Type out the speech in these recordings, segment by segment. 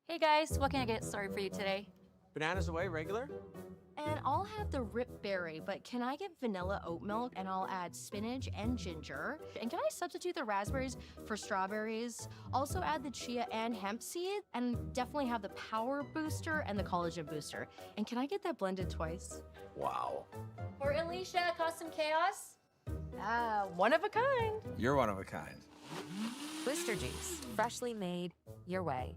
Hey guys, what can I get started for you today? Bananas away, regular? And I'll have the rip berry, but can I get vanilla oat milk and I'll add spinach and ginger? And can I substitute the raspberries for strawberries? Also add the chia and hemp seed and definitely have the power booster and the collagen booster. And can I get that blended twice? Wow. For Alicia, Custom Chaos? One of a kind. You're one of a kind. Booster juice, freshly made, your way.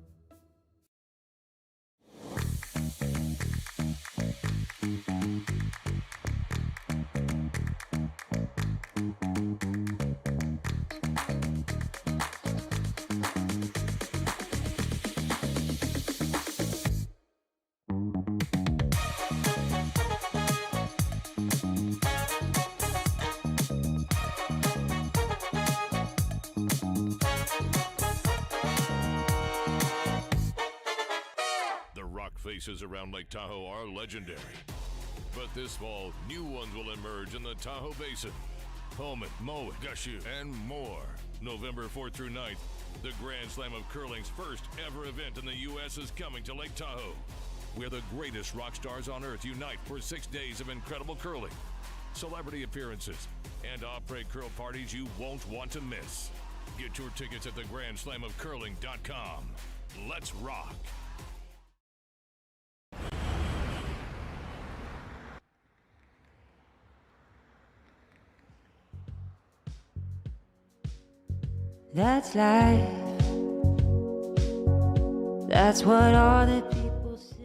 The rock faces around Lake Tahoe are legendary. But this fall, new ones will emerge in the Tahoe Basin. Pullman, Mowat, Gushu, and more. November 4th through 9th, the Grand Slam of Curling's first ever event in the U.S. is coming to Lake Tahoe, where the greatest rock stars on earth unite for 6 days of incredible curling, celebrity appearances, and après curl parties you won't want to miss. Get your tickets at thegrandslamofcurling.com. Let's rock. That's life. That's what all the people say.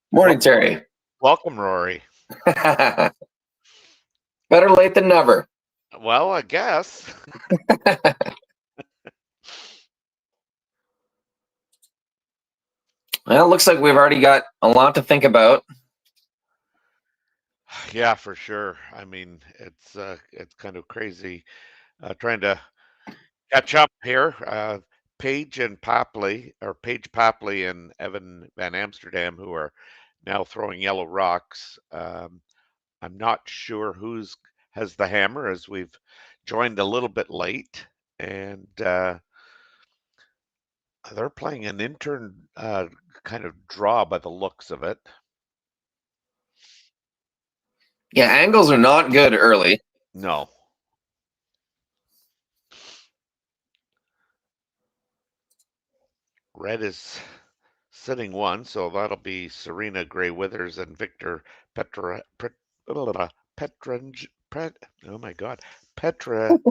Morning, Terry. Welcome, Rory. Better late than never. Well, I guess. Well, it looks like we've already got a lot to think about. Yeah, for sure. I mean, it's kind of crazy trying to catch up here. Paige and Papley, or Paige Papley and Evan Van Amsterdam, who are now throwing yellow rocks, I'm not sure who's has the hammer, as we've joined a little bit late, and they're playing an intern kind of draw by the looks of it. Yeah, angles are not good early. No. Red is sitting one, so that'll be Serena Gray Withers and Victor oh my God, Pietrangelo.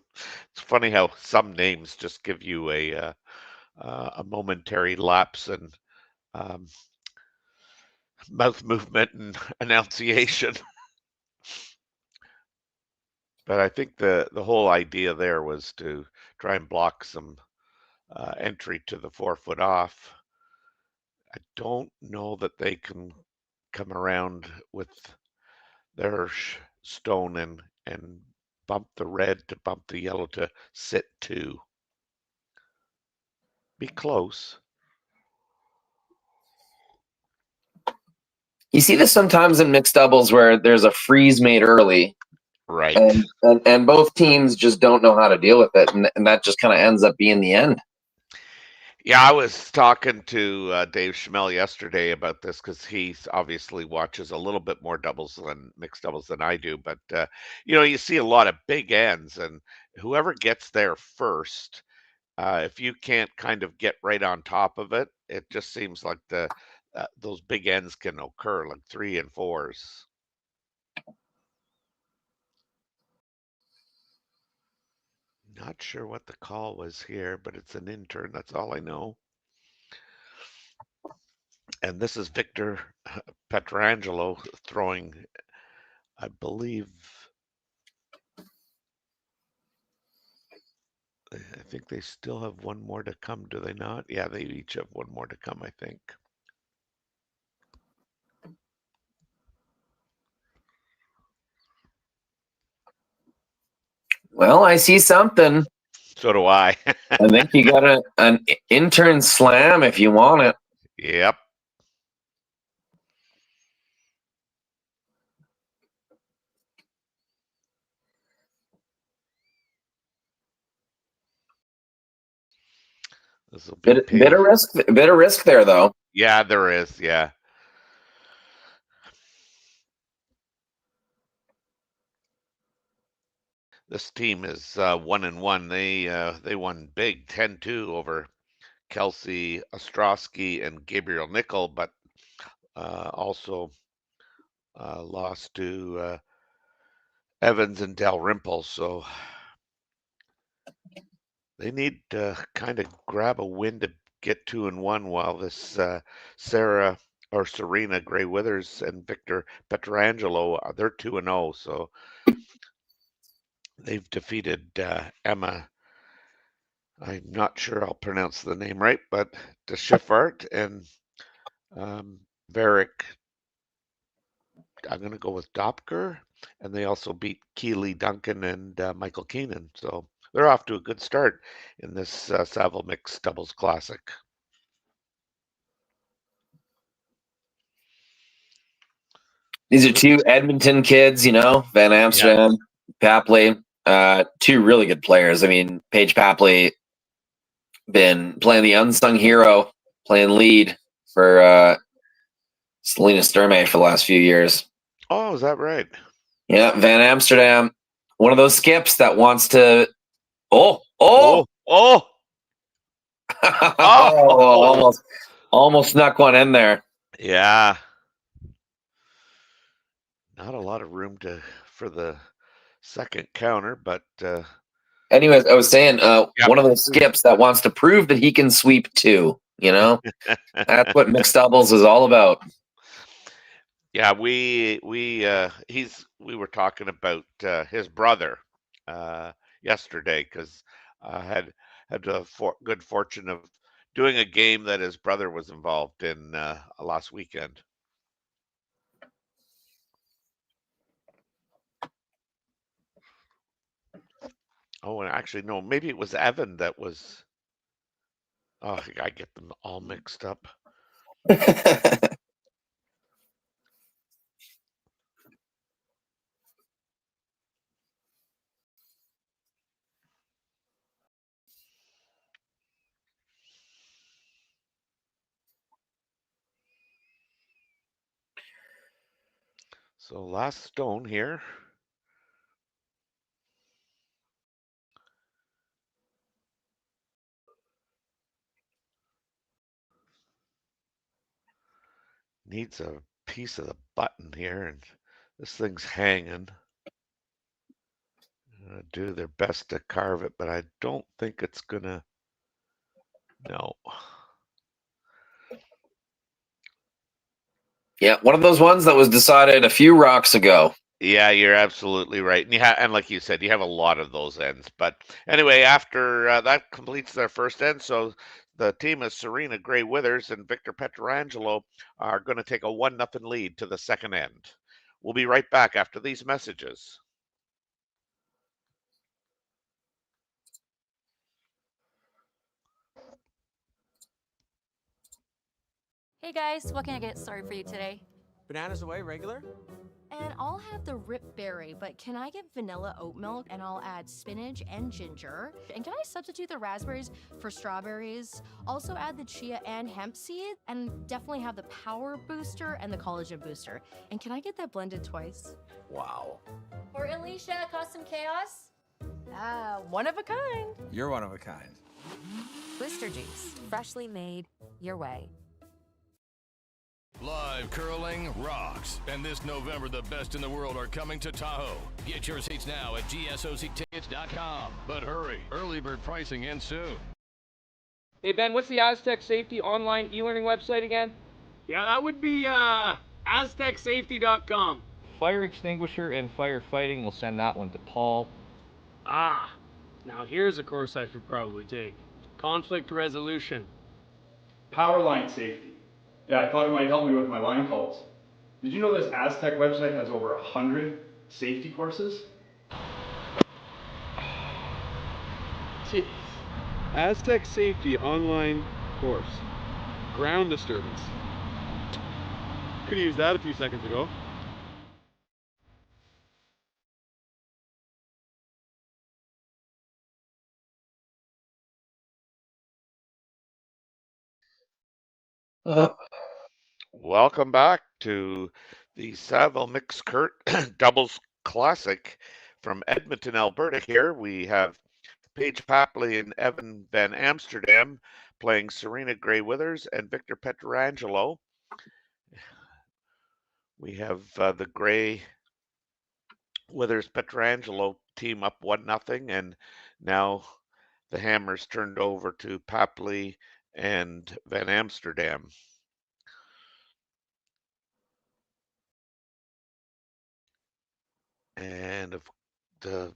It's funny how some names just give you a momentary lapse in um, mouth movement and enunciation. But I think the whole idea there was to try and block some entry to the 4 foot off. I don't know that they can come around with their stone and bump the red to bump the yellow to sit 2. Be close. You see this sometimes in mixed doubles where there's a freeze made early, Right. and both teams just don't know how to deal with it, and that just kind of ends up being the end. Yeah, I was talking to Dave Schmel yesterday about this because he obviously watches a little bit more doubles than mixed doubles than I do. But you see a lot of big ends, and whoever gets there first, if you can't kind of get right on top of it, it just seems like those big ends can occur, like 3 and 4s. Not sure what the call was here, but it's an intern. That's all I know. And this is Victor Pietrangelo throwing, I believe. I think they still have one more to come, do they not? Yeah, they each have one more to come, I think. Well, I see something. So do I. I think you got an intern slam if you want it. Yep. This will be Bit of risk there, though. Yeah, there is. Yeah. This team is 1-1. They won big 10-2 over Kelsey Ostrowski and Gabriel Nickel, but also lost to Evans and Dalrymple. So they need to kind of grab a win to get 2-1 while this Serena Gray Withers and Victor Pietrangelo, they're 2-0. So they've defeated Emma. I'm not sure I'll pronounce the name right, but De Schiffart and Varick. I'm going to go with Dopker, and they also beat Keely Duncan and Michael Keenan. So they're off to a good start in this Saville Mixed Doubles Classic. These are 2 Edmonton kids, Van Amsterdam, Papley, 2 really good players. I mean, Paige Papley been playing the unsung hero, playing lead for Selena Sturmey for the last few years. Oh, is that right? Yeah, Van Amsterdam, one of those skips that wants to. Oh! Almost snuck one in there. Yeah. Not a lot of room for the second counter, but anyways, I was saying one of those skips that wants to prove that he can sweep 2. That's what mixed doubles is all about. Yeah, we were talking about his brother yesterday because I had the good fortune of doing a game that his brother was involved in last weekend. Oh, and actually, no, maybe it was Evan that was. Oh, I get them all mixed up. So last stone here. Needs a piece of the button here, and this thing's hanging. Gonna do their best to carve it, but I don't think it's gonna. No. Yeah, one of those ones that was decided a few rocks ago. Yeah, you're absolutely right, and and like you said, you have a lot of those ends. But anyway, after that completes their first end, so the team of Serena Gray Withers and Victor Pietrangelo are going to take a 1-0 lead to the second end. We'll be right back after these messages. Hey guys, what can I get started for you today? Bananas away, regular? And I'll have the rip berry, but can I get vanilla oat milk and I'll add spinach and ginger? And can I substitute the raspberries for strawberries? Also add the chia and hemp seed, and definitely have the power booster and the collagen booster. And can I get that blended twice? Wow. For Alicia, Custom Chaos? One of a kind. You're one of a kind. Blister Juice, freshly made your way. Live curling rocks. And this November, the best in the world are coming to Tahoe. Get your seats now at gsoctickets.com. But hurry, early bird pricing ends soon. Hey Ben, what's the Aztec Safety online e-learning website again? Yeah, that would be aztecsafety.com. Fire extinguisher and firefighting, we'll send that one to Paul. Ah, now here's a course I should probably take. Conflict resolution. Power line safety. Yeah, I thought it might help me with my line calls. Did you know this Aztec website has over 100 safety courses? Jeez. Aztec Safety online course. Ground disturbance. Could have used that a few seconds ago. Welcome back to the Saville Mixed Kurt Doubles Classic from Edmonton, Alberta. Here we have Paige Papley and Evan Van Amsterdam playing Serena Gray Withers and Victor Pietrangelo. We have the Gray Withers Pietrangelo team up 1-0, and now the hammers turned over to Papley and Van Amsterdam. And the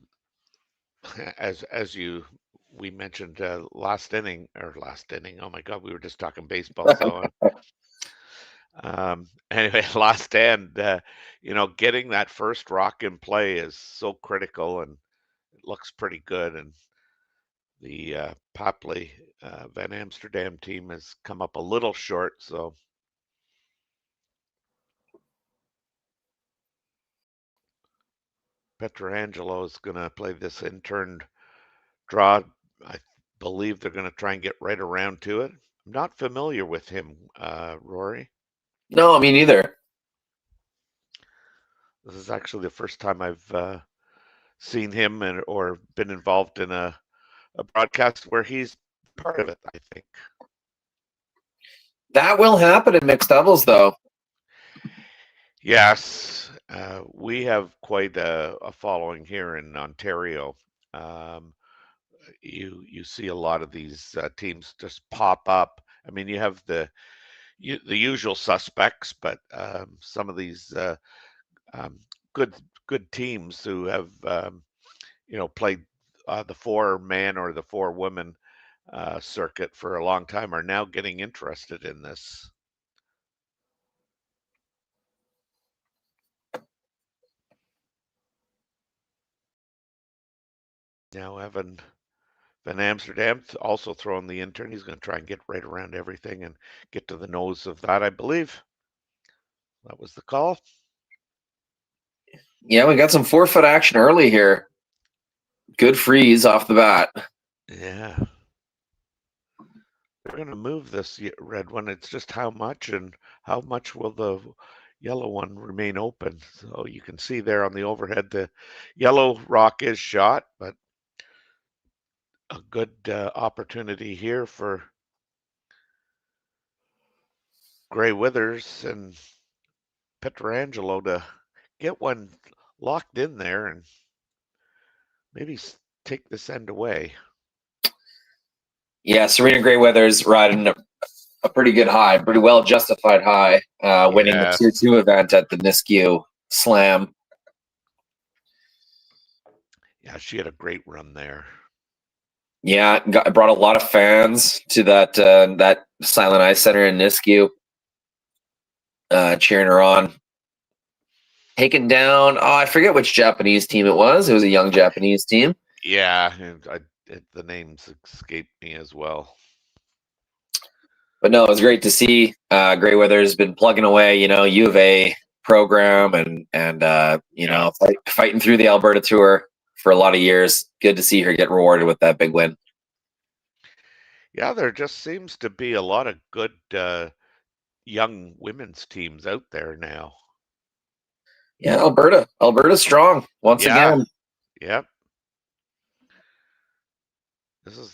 as we mentioned last inning. Oh my God, we were just talking baseball. So anyway, last end. Getting that first rock in play is so critical, and it looks pretty good. And the Papley Van Amsterdam team has come up a little short. So Pietrangelo is going to play this in turn draw. I believe they're going to try and get right around to it. I'm not familiar with him, Rory. No, me neither. This is actually the first time I've seen him or been involved in a broadcast where he's part of it, I think. That will happen in mixed doubles, though. Yes, we have quite a following here in Ontario. You see a lot of these teams just pop up. I mean, you have the usual suspects, but some of these good teams who have played the 4-man or the 4-woman circuit for a long time are now getting interested in this. Now Evan Van Amsterdam also throwing the intern. He's going to try and get right around everything and get to the nose of that, I believe. That was the call. Yeah, we got some 4-foot action early here. Good freeze off the bat. Yeah. They're going to move this red one. It's just how much, and how much will the yellow one remain open. So you can see there on the overhead, the yellow rock is shot, but a good opportunity here for Gray Withers and Pietrangelo to get one locked in there and maybe take this end away. Yeah, Serena Gray Weathers riding a pretty good high, pretty well justified high, winning the Tier 2 event at the Nisku Slam. Yeah, she had a great run there. Yeah, brought a lot of fans to that Silent Ice Center in Nisku, cheering her on. Taken down, I forget which Japanese team it was. It was a young Japanese team. Yeah, the names escaped me as well. But no, it was great to see Gray Weather's been plugging away, U of A program and fighting through the Alberta Tour for a lot of years. Good to see her get rewarded with that big win. Yeah, there just seems to be a lot of good young women's teams out there now. Yeah, Alberta's strong once again. Yep. This is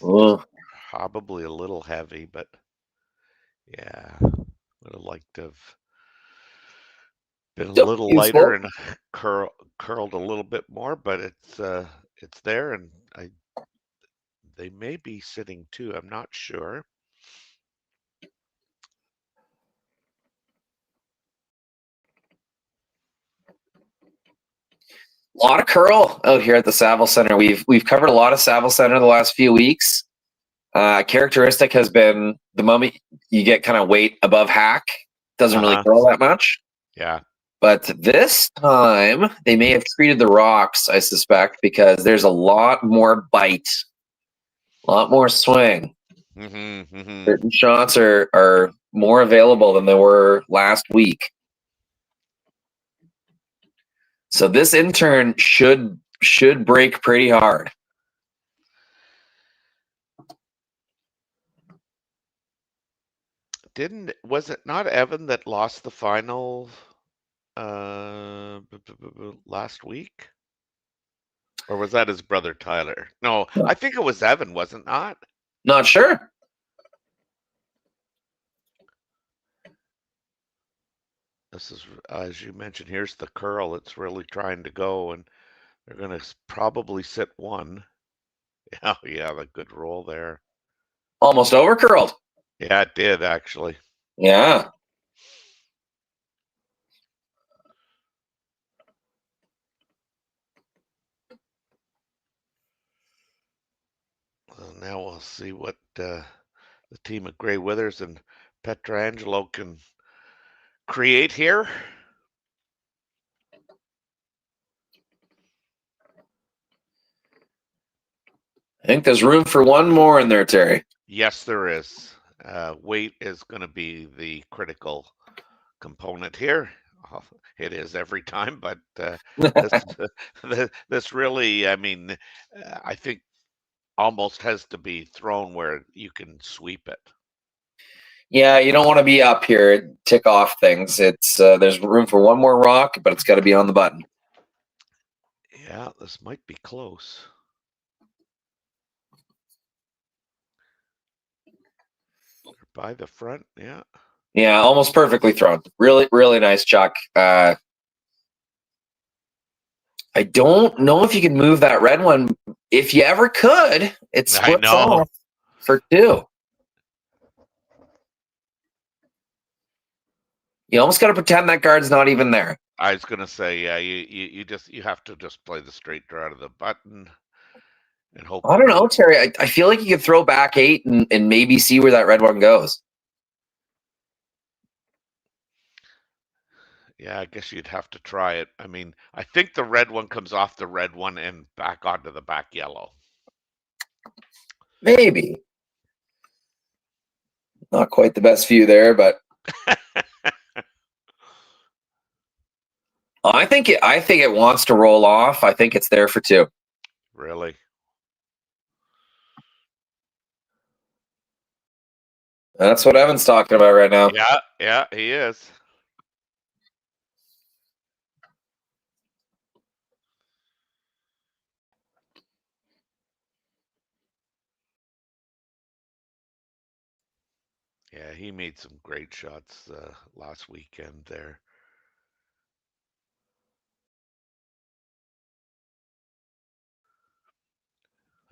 probably a little heavy, but yeah, would have liked to have been a little lighter and curled a little bit more, but it's there, and they may be sitting too. I'm not sure. A lot of curl out here at the Saville Center. We've covered a lot of Saville Center the last few weeks. Characteristic has been the moment you get kind of weight above hack, doesn't really curl that much. Yeah. But this time they may have treated the rocks, I suspect, because there's a lot more bite, a lot more swing. Certain shots are more available than they were last week. So this intern should break pretty hard. Was it not Evan that lost the final last week? Or was that his brother Tyler? No, I think it was Evan, was it not? Not sure. This is, as you mentioned, here's the curl. It's really trying to go, and they're going to probably sit one. Oh, yeah, a good roll there. Almost over curled. Yeah, it did, actually. Yeah. Well, now we'll see what the team of Gray Withers and Pietrangelo can create here. I think there's room for one more in there, Terry. Yes, there is. Weight is going to be the critical component here. It is every time, but this really, I mean, I think almost has to be thrown where you can sweep it. Yeah, you don't want to be up here, tick off things. It's there's room for one more rock, but it's got to be on the button. Yeah, this might be close. By the front, yeah. Yeah, almost perfectly thrown. Really, really nice, Chuck. I don't know if you can move that red one. If you ever could, it splits off for two. You almost got to pretend that guard's not even there. I was gonna say, yeah, you have to just play the straight draw to the button and hope. I don't know, Terry. I feel like you could throw back 8 and maybe see where that red one goes. Yeah, I guess you'd have to try it. I mean, I think the red one comes off the red one and back onto the back yellow. Maybe. Not quite the best view there, but I think it wants to roll off. I think it's there for two. Really? That's what Evan's talking about right now. Yeah, he is. Yeah, he made some great shots last weekend there.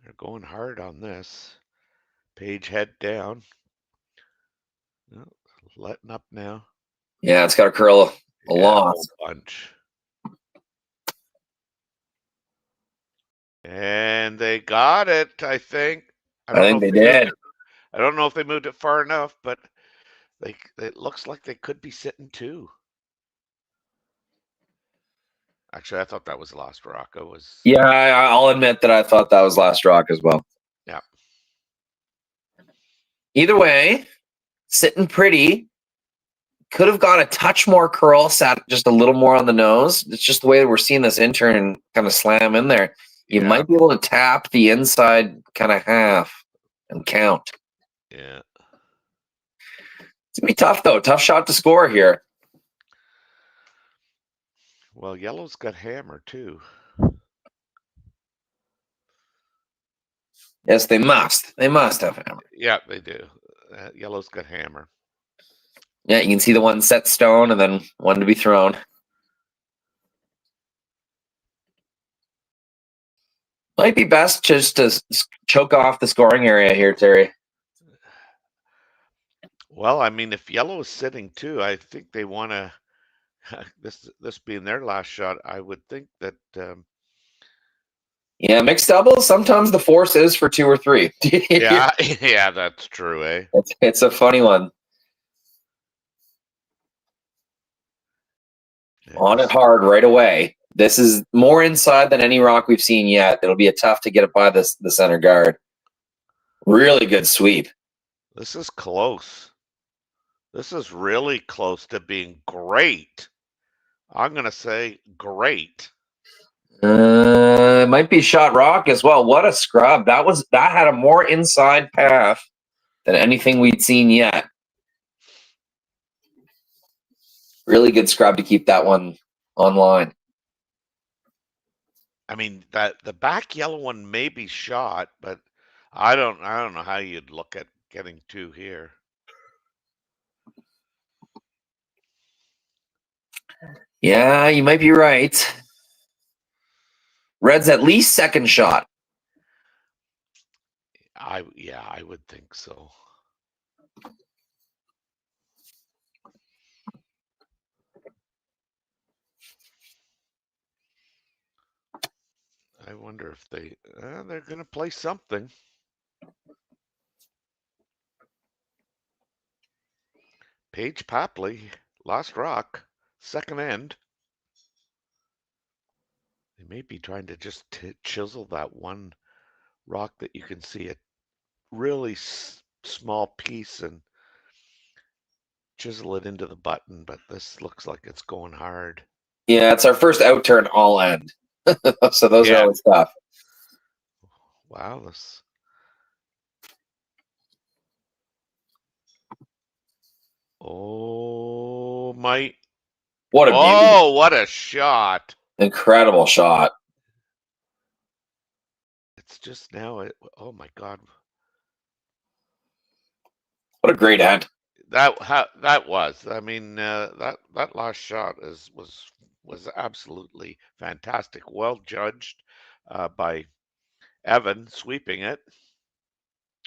They're going hard on this. Paige head down. Oh, letting up now. Yeah, it's got to curl a lot. whole bunch. And they got it, I think. I think they did. I don't know if they moved it far enough, but it looks like they could be sitting 2. Actually, I thought that was last rock. Yeah, I'll admit that I thought that was last rock as well. Yeah. Either way, sitting pretty. Could have got a touch more curl, sat just a little more on the nose. It's just the way that we're seeing this intern kind of slam in there. You might be able to tap the inside kind of half and count. Yeah. It's going to be tough, though. Tough shot to score here. Well, yellow's got hammer, too. Yes, they must. They must have hammer. Yeah, they do. Yellow's got hammer. Yeah, you can see the one set stone and then one to be thrown. Might be best just to choke off the scoring area here, Terry. Well, I mean, if yellow is sitting too, I think they want to. This being their last shot, I would think that. Yeah, mixed doubles. Sometimes the force is for 2 or 3. yeah, that's true, eh? It's a funny one. On it hard right away. This is more inside than any rock we've seen yet. It'll be tough to get it by the center guard. Really good sweep. This is close. This is really close to being great. I'm going to say great. It might be shot rock as well. What a scrub. That had a more inside path than anything we'd seen yet. Really good scrub to keep that one online. I mean, the back yellow one may be shot, but I don't know how you'd look at getting 2 here. Yeah, you might be right. Red's at least second shot. I would think so. I wonder if they're going to play something. Paige Papley, last rock, second end. They may be trying to just chisel that one rock that you can see a really small piece and chisel it into the button, but this looks like it's going hard. Yeah, it's our first out turn all end. So those are always tough. Wow, this. Oh my! What a beauty. Oh, what a shot! Incredible shot. It's just now. Oh my God! What a great end. That was. I mean, that last shot was absolutely fantastic. Well judged by Evan, sweeping it.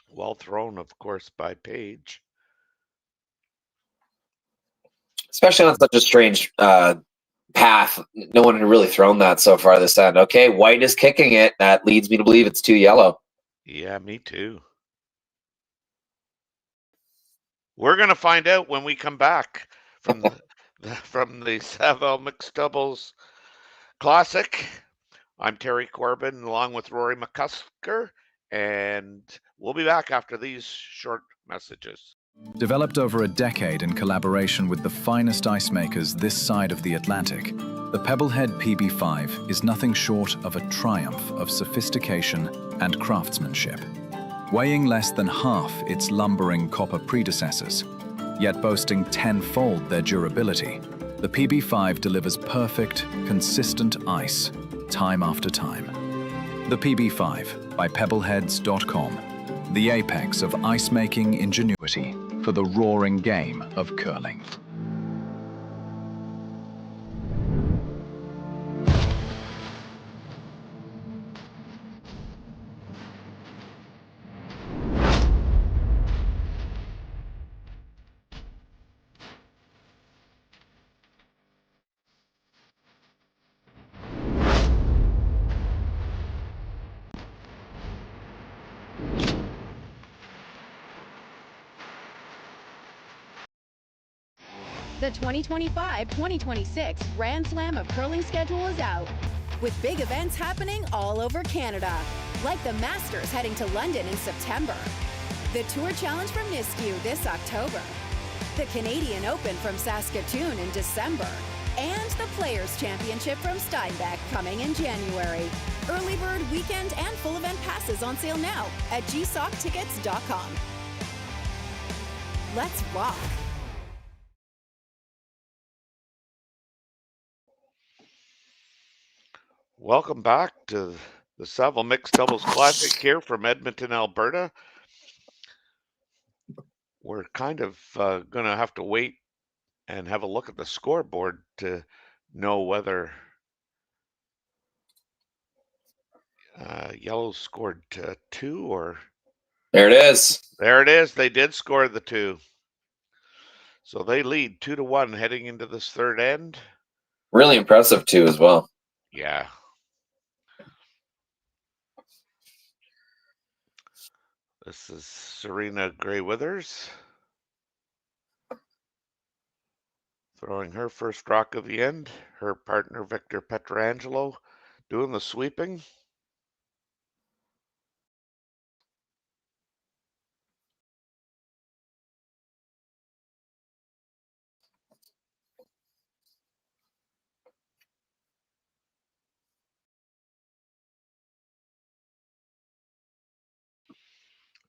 Well thrown, of course, by Paige. Especially on such a strange path. No one had really thrown that so far this end. Okay, white is kicking it. That leads me to believe it's 2 yellow. Yeah, me too. We're going to find out when we come back from the Saville Mixed Doubles Classic. I'm Terry Corbin along with Rory McCusker, and we'll be back after these short messages. Developed over a decade in collaboration with the finest ice makers this side of the Atlantic, the Pebblehead PB5 is nothing short of a triumph of sophistication and craftsmanship. Weighing less than half its lumbering copper predecessors, yet boasting 10-fold their durability, the PB5 delivers perfect, consistent ice, time after time. The PB5 by Pebbleheads.com, the apex of ice-making ingenuity. for the roaring game of curling. The 2025-2026 Grand Slam of Curling schedule is out, with big events happening all over Canada, like the Masters heading to London in September, the Tour Challenge from Nisku this October, the Canadian Open from Saskatoon in December, and the Players' Championship from Steinbeck coming in January. Early bird weekend and full event passes on sale now at gsoctickets.com. Let's rock! Welcome back to the Saville Mixed Doubles Classic here from Edmonton, Alberta. We're kind of going to have to wait and have a look at the scoreboard to know whether Yellow scored 2 or... There it is. There it is. They did score the 2. So they lead 2-1 heading into this third end. Really impressive, too, as well. Yeah. This is Serena Gray-Withers throwing her first rock of the end. Her partner, Victor Pietrangelo, doing the sweeping.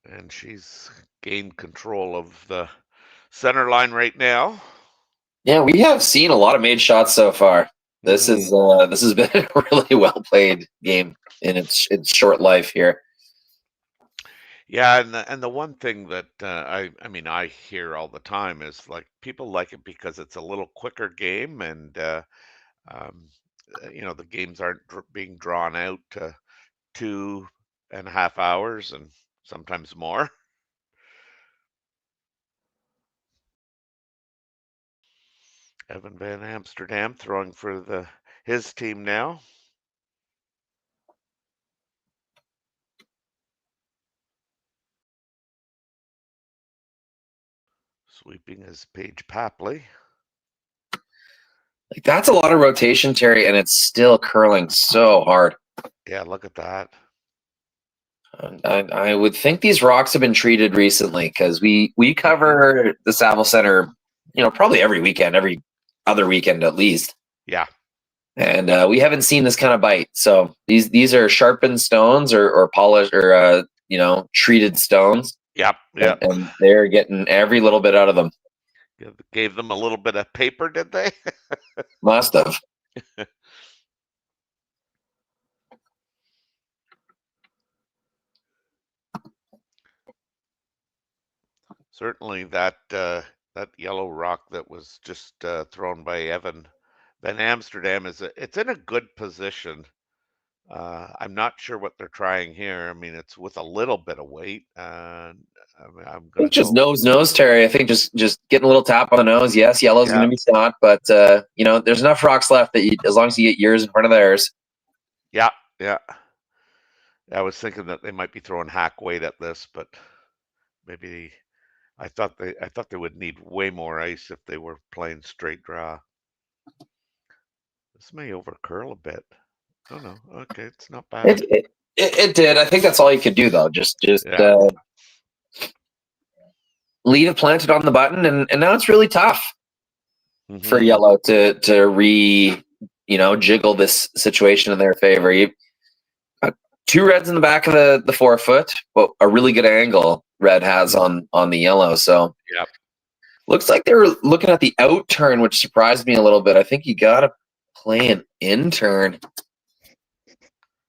And she's gained control of the center line right now. Yeah, we have seen a lot of made shots so far. This has been a really well played game in its short life here. Yeah, and the one thing that I mean I hear all the time is like people like it because it's a little quicker game, and the games aren't being drawn out to 2.5 hours and sometimes more. Evan van Amsterdam throwing for his team now. Sweeping is Paige Papley. Like, that's a lot of rotation, Terry, and it's still curling so hard. Yeah, look at that. I would think these rocks have been treated recently because we cover the Saville Center, probably every weekend, every other weekend at least. Yeah. And we haven't seen this kind of bite. So these are sharpened stones or polished or treated stones. Yep. And they're getting every little bit out of them. Gave them a little bit of paper, did they? Must have. Certainly that yellow rock that was just thrown by Evan van Amsterdam it's in a good position. I'm not sure what they're trying here. I mean, it's with a little bit of weight. I'm going to just nose, Terry. I think just getting a little tap on the nose. Yes, yellow's going to be shot, but there's enough rocks left that as long as you get yours in front of theirs. Yeah. I was thinking that they might be throwing hack weight at this, but maybe I thought they would need way more ice if they were playing straight draw. This may over curl a bit. Oh no, okay, it's not bad. It did. I think that's all you could do though. Just leave it planted on the button, and now it's really tough for yellow to jiggle this situation in their favor. You 2 reds in the back of the forefoot, but a really good angle red has on the yellow. So looks like they were looking at the out turn, which surprised me a little bit. I think you gotta play an in turn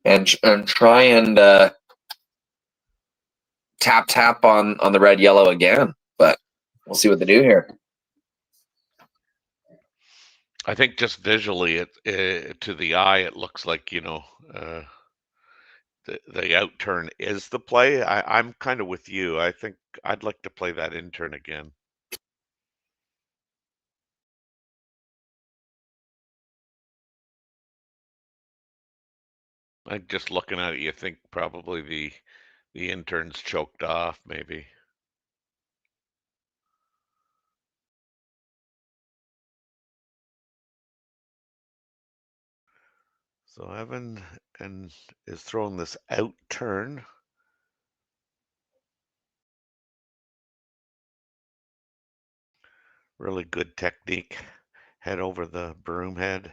and try and tap on the red yellow again. But we'll see what they do here. I think just visually, to the eye, it looks like, you know, the out turn is the play. I'm kind of with you. I think I'd like to play that in turn again. Like just looking at it, you think probably the intern's choked off, maybe. So Evan is throwing this out turn. Really good technique. Head over the broom head.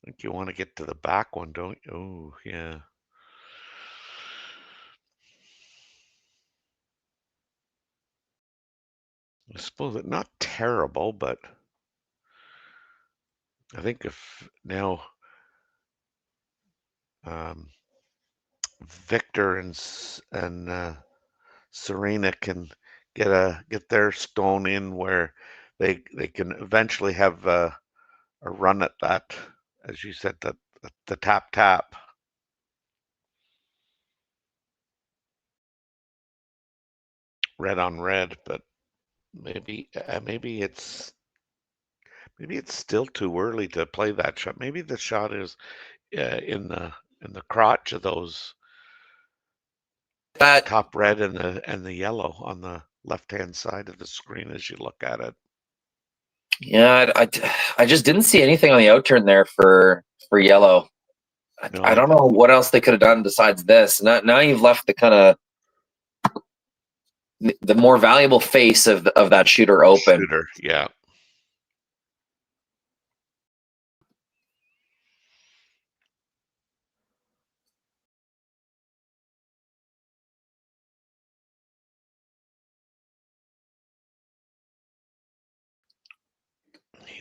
I think you want to get to the back one, don't you? Oh, yeah. I suppose it's not terrible, but I think if now Victor and Serena can get their stone in where they can eventually have a run at that, as you said, the tap. Red on red, but maybe it's still too early to play that shot. Maybe the shot is in the crotch of those top red and the yellow on the left-hand side of the screen as you look at it. Yeah, I just didn't see anything on the out turn there for yellow. No. I don't know what else they could have done besides this. Now you've left the kind of the more valuable face of that shooter open. Shooter, yeah.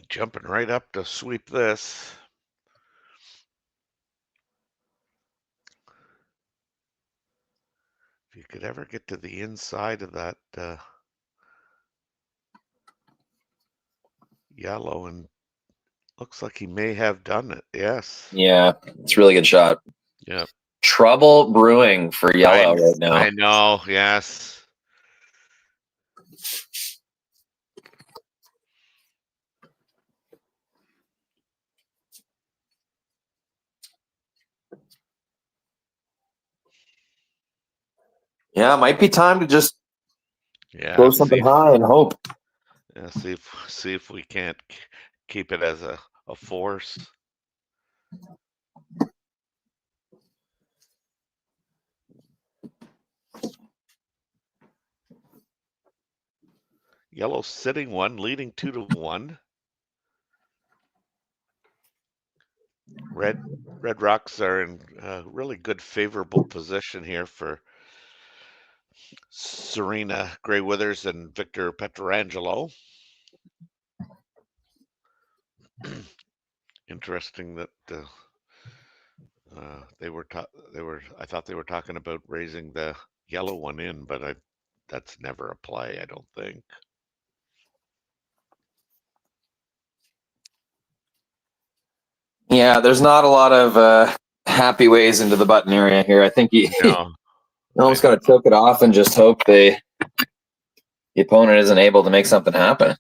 Jumping right up to sweep this. If you could ever get to the inside of that yellow, and looks like he may have done it. Yes. Yeah, it's a really good shot. Yeah. Trouble brewing for yellow right now. I know, yes. Yeah, it might be time to just Yeah, throw something high and hope. Yeah, see if we can't keep it as a force. Yellow sitting one, leading 2-1. Red Rocks are in a really good favorable position here for Serena Gray Withers and Victor Pietrangelo. Interesting that I thought they were talking about raising the yellow one in, but that's never a play, I don't think. Yeah, there's not a lot of happy ways into the button area here. I think you almost got to choke it off and just hope the opponent isn't able to make something happen.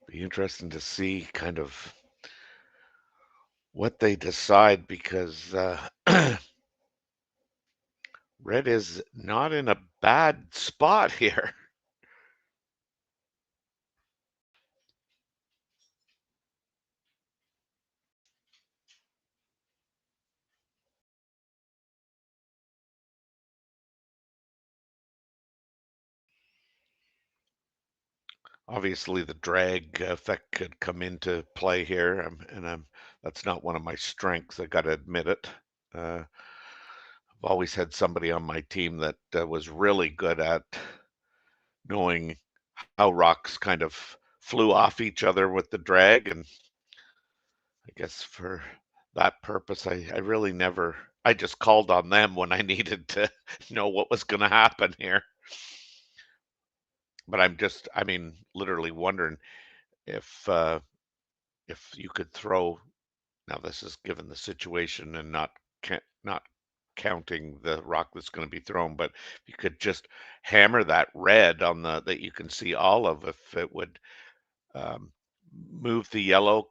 Be interesting to see kind of what they decide, because Red is not in a bad spot here. obviously the drag effect could come into play here, that's not one of my strengths. I got to admit it. I've always had somebody on my team that was really good at knowing how rocks kind of flew off each other with the drag, and I guess for that purpose, I really never. I just called on them when I needed to know what was going to happen here. But I mean, literally wondering if you could throw. Now, this is given the situation and not counting the rock that's going to be thrown, but if you could just hammer that red on that you can see all of, if it would move the yellow,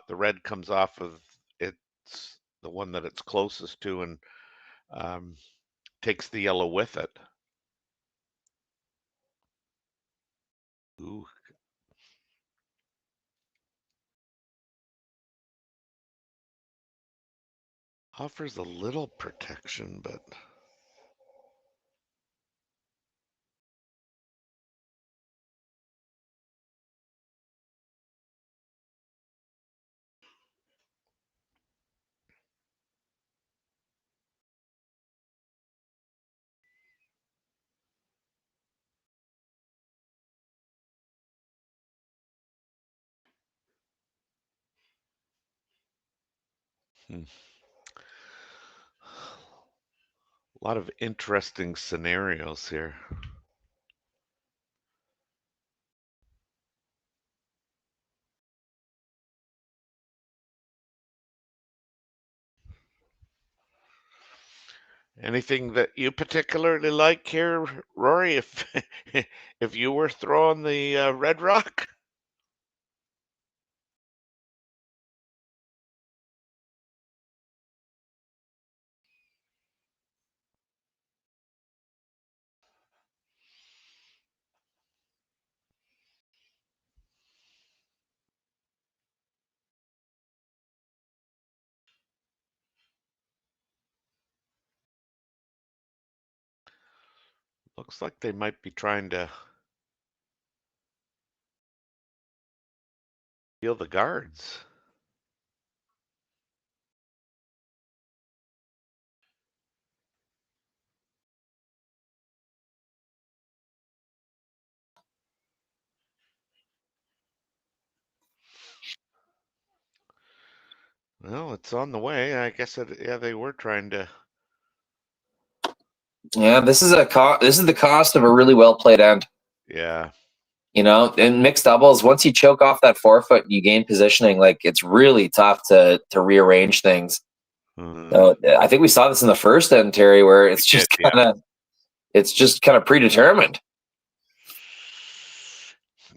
the red comes off of it's the one that it's closest to, and takes the yellow with it. Ooh. Offers a little protection, but a lot of interesting scenarios here. Anything that you particularly like here, Rory, if if you were throwing the red rock? Looks like they might be trying to heal the guards. Well, it's on the way. I guess yeah, they were trying to. Yeah, this is the cost of a really well played end. Yeah. You know, in mixed doubles, once you choke off that forefoot and you gain positioning, like it's really tough to rearrange things. So I think we saw this in the first end, Terry, where it's just kind of predetermined.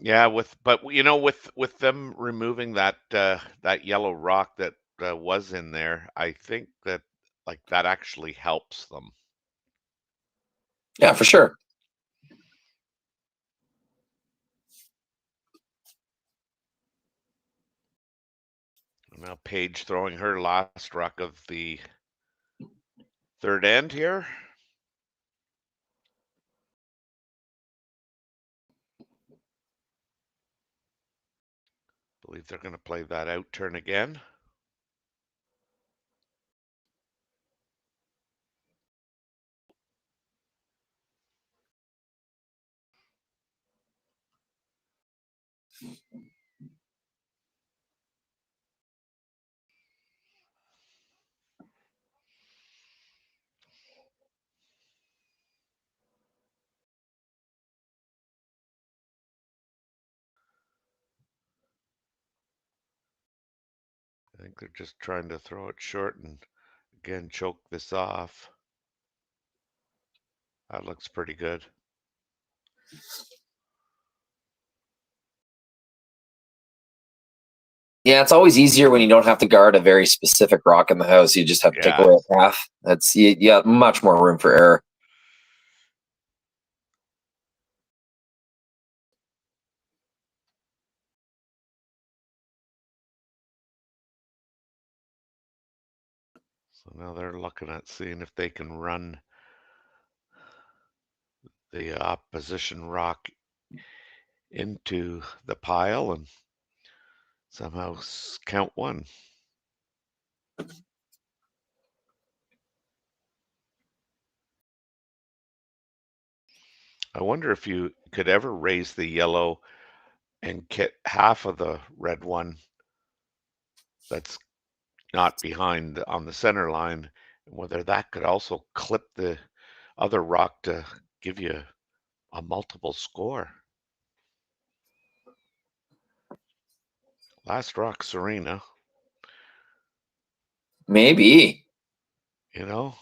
Yeah, but with them removing that that yellow rock that was in there, I think that that actually helps them. Yeah, for sure. Now Paige throwing her last rock of the third end here. Believe they're going to play that out turn again. I think they're just trying to throw it short and again choke this off. That looks pretty good. Yeah, it's always easier when you don't have to guard a very specific rock in the house. You just have to take away a path. That's much more room for error. So now they're looking at seeing if they can run the opposition rock into the pile and somehow count one. I wonder if you could ever raise the yellow and get half of the red one that's not behind on the center line, and whether that could also clip the other rock to give you a multiple score. Last rock, Serena. Maybe. You know?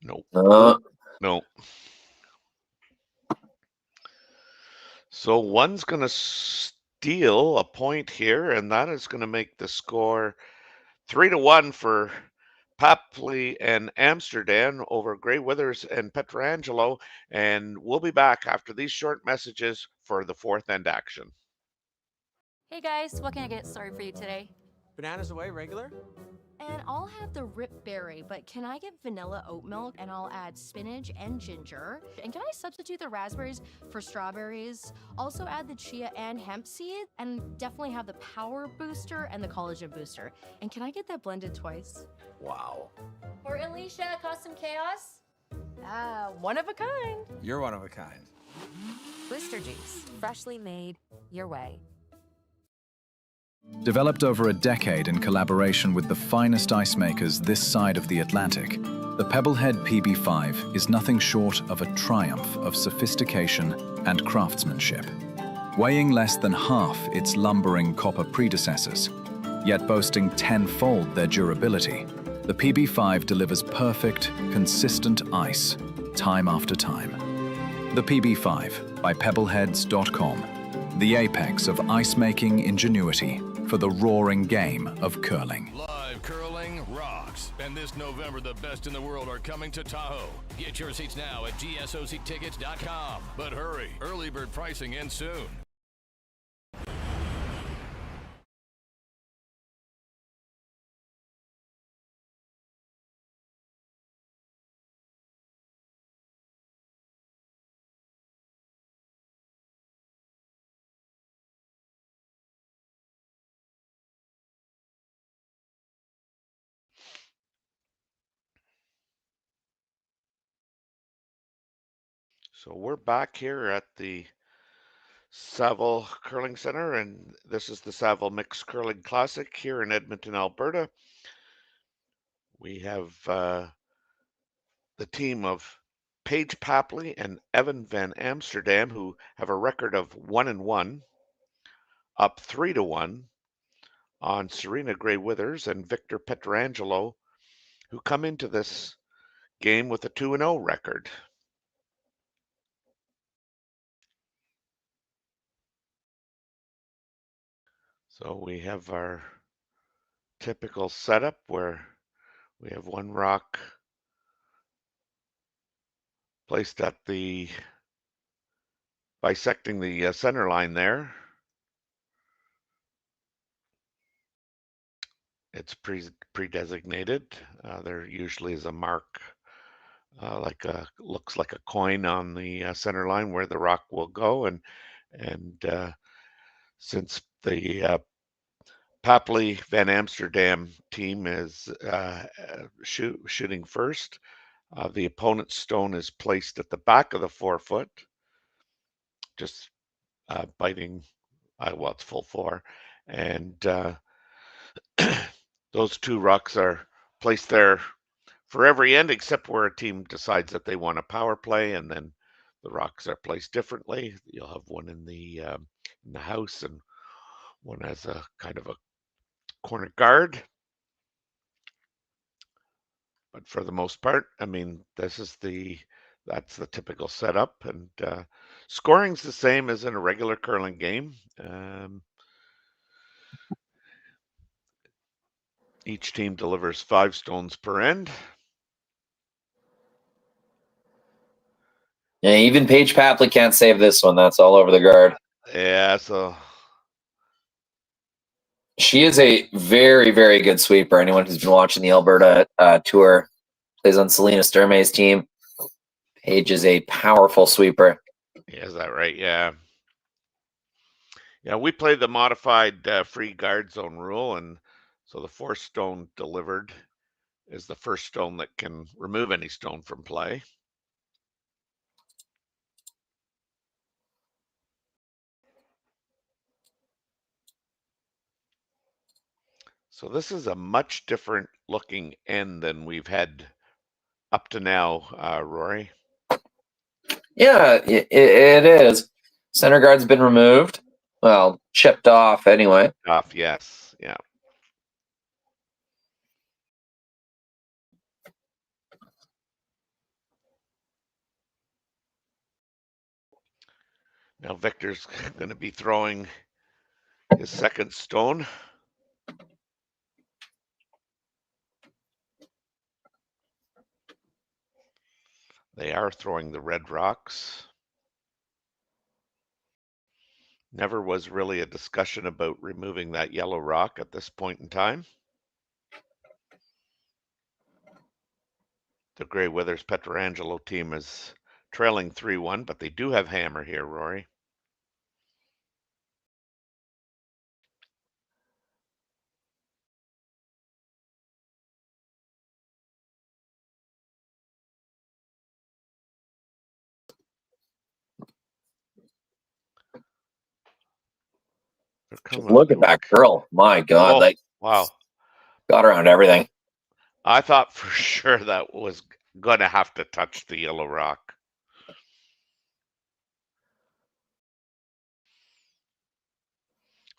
Nope. No. So one's going to steal a point here, and that is going to make the score 3-1 for Papley and Amsterdam over Grey Withers and Pietrangelo. And we'll be back after these short messages for the fourth end action. Hey guys, what can I get started for you today? Bananas away, regular? And I'll have the rip berry, but can I get vanilla oat milk and I'll add spinach and ginger? And can I substitute the raspberries for strawberries? Also add the chia and hemp seed, and definitely have the power booster and the collagen booster. And can I get that blended twice? Wow. For Alicia, Custom Chaos? One of a kind. You're one of a kind. Blister Juice, freshly made your way. Developed over a decade in collaboration with the finest ice makers this side of the Atlantic, the Pebblehead PB5 is nothing short of a triumph of sophistication and craftsmanship. Weighing less than half its lumbering copper predecessors, yet boasting tenfold their durability, the PB5 delivers perfect, consistent ice, time after time. The PB5 by Pebbleheads.com, the apex of ice-making ingenuity for the roaring game of curling. Live curling rocks. And this November, the best in the world are coming to Tahoe. Get your seats now at gsoctickets.com. But hurry, early bird pricing ends soon. So we're back here at the Saville Curling Center, and this is the Saville Mixed Curling Classic here in Edmonton, Alberta. We have the team of Paige Papley and Evan van Amsterdam, who have a record of 1-1, up 3-1 on Serena Grey Withers and Victor Pietrangelo, who come into this game with a 2-0 record. So we have our typical setup where we have one rock placed at the bisecting the center line there. It's pre-designated. There usually is a mark, looks like a coin on the center line where the rock will go, and since the Papley Van Amsterdam team is shooting first, the opponent's stone is placed at the back of the forefoot, just biting. Well, it's full four, and those two rocks are placed there for every end except where a team decides that they want a power play, and then the rocks are placed differently. You'll have one in the house and one as a kind of a corner guard. But for the most part, I mean, that's the typical setup, and scoring's the same as in a regular curling game. Each team delivers 5 stones per end. Yeah, even Paige Papley can't save this one. That's all over the guard. Yeah, so She is a very, very good sweeper. Anyone who's been watching the Alberta tour, plays on Selena Sturmay's team. Paige is a powerful sweeper. Yeah, is that right? Yeah. Yeah, we play the modified free guard zone rule, and so the fourth stone delivered is the first stone that can remove any stone from play. So this is a much different looking end than we've had up to now, Rory. Yeah, it is. Center guard's been removed. Well, chipped off anyway. Off, yes. Yeah. Now Victor's going to be throwing his second stone. They are throwing the red rocks. Never was really a discussion about removing that yellow rock at this point in time. The Grey Withers Pietrangelo team is trailing 3-1, but they do have hammer here, Rory. Look at that girl. My God. Oh, like, wow. Got around everything. I thought for sure that was going to have to touch the yellow rock.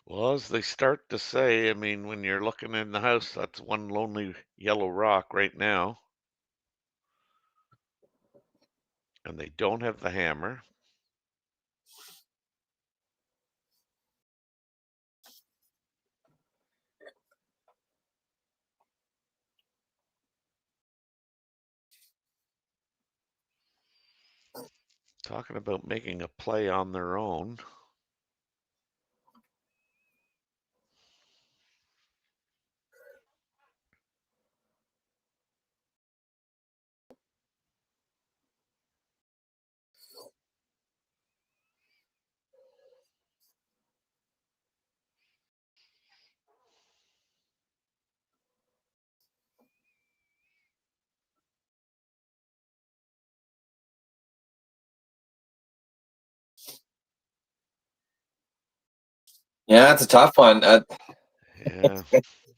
Well, as they start to say, I mean, when you're looking in the house, that's one lonely yellow rock right now. And they don't have the hammer. Talking about making a play on their own. Yeah, it's a tough one. Yeah.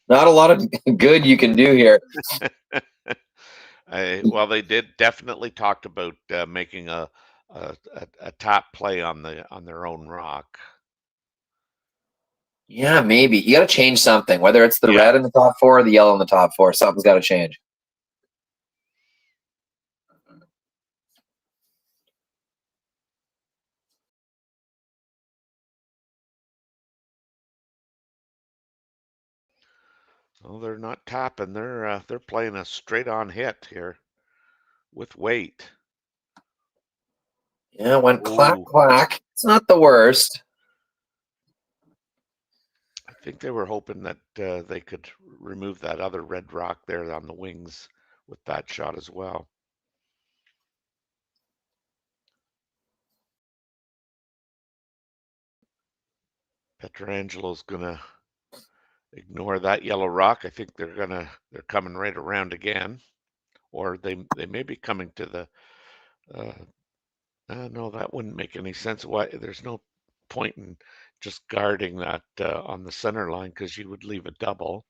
Not a lot of good you can do here. Well, they did definitely talked about making a top play on their own rock. Yeah, maybe. You got to change something, whether it's the red in the top four or the yellow in the top four. Something's got to change. Well, they're not tapping. They're playing a straight-on hit here with weight. Yeah, went clack, clack. It's not the worst. I think they were hoping that they could remove that other red rock there on the wings with that shot as well. Pietrangelo's gonna ignore that yellow rock. I think they're coming right around again, or they may be coming to the. No, that wouldn't make any sense. Why? There's no point in just guarding that on the center line because you would leave a double.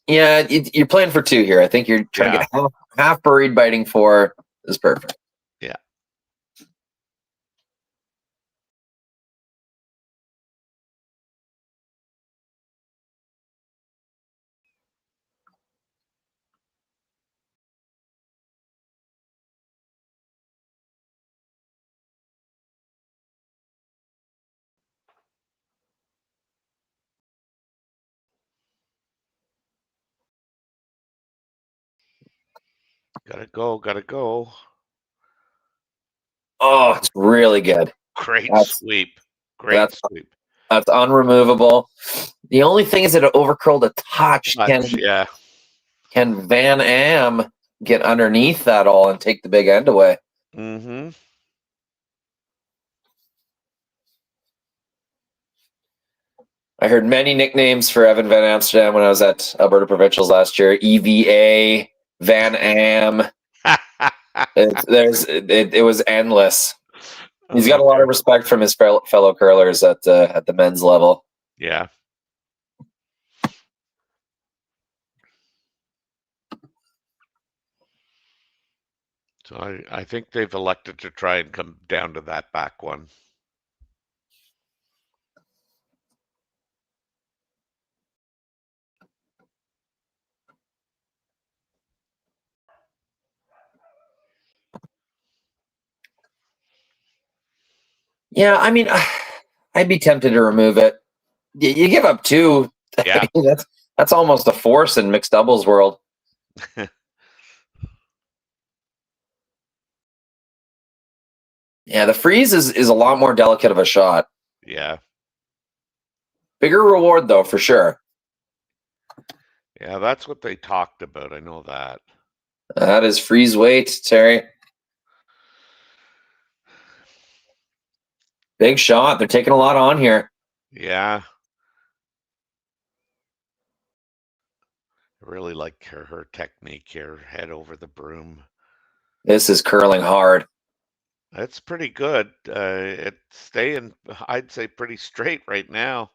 Yeah, you're playing for two here. I think you're trying to get half buried biting four is perfect. Yeah. Gotta go, gotta go. Oh, it's really good. Great sweep. Great sweep. It's unremovable. The only thing is that it overcurled a touch. Yeah. Can Van Am get underneath that all and take the big end away? Mm-hmm. I heard many nicknames for Evan Van Amsterdam when I was at Alberta Provincials last year. EVA, Van Am. It was endless. He's got a lot of respect from his fellow curlers at the men's level. Yeah. So I think they've elected to try and come down to that back one. Yeah, I mean, I'd be tempted to remove it. You give up 2. Yeah. That's almost a force in mixed doubles world. Yeah, the freeze is a lot more delicate of a shot. Yeah. Bigger reward, though, for sure. Yeah, that's what they talked about. I know that. That is freeze weight, Terry. Big shot. They're taking a lot on here. Yeah. I really like her technique here. Head over the broom. This is curling hard. That's pretty good. It's staying, I'd say, pretty straight right now.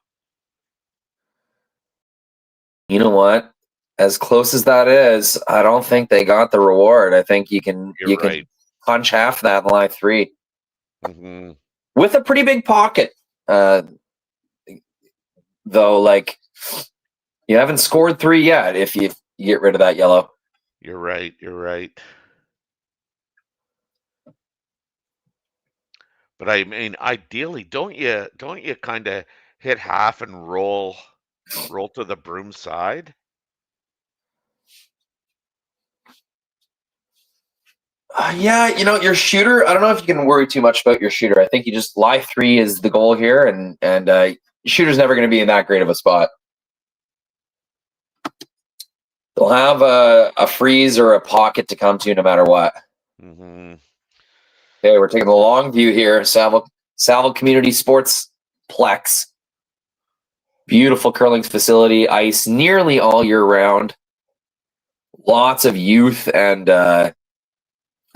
You know what? As close as that is, I don't think they got the reward. I think you can Right. punch half that in line 3 Mm-hmm. with a pretty big pocket. Though, like, you haven't scored 3 yet if you get rid of that yellow. You're right. You're right. But I mean, ideally, don't you kind of hit half and roll to the broom side? Yeah, your shooter, I don't know if you can worry too much about your shooter. I think you just lie 3 is the goal here, and shooter's never going to be in that great of a spot. They'll have a freeze or a pocket to come to no matter what. Mm-hmm. Okay, we're taking the long view here. Saville Community Sports Plex. Beautiful curling facility, ice nearly all year round. Lots of youth and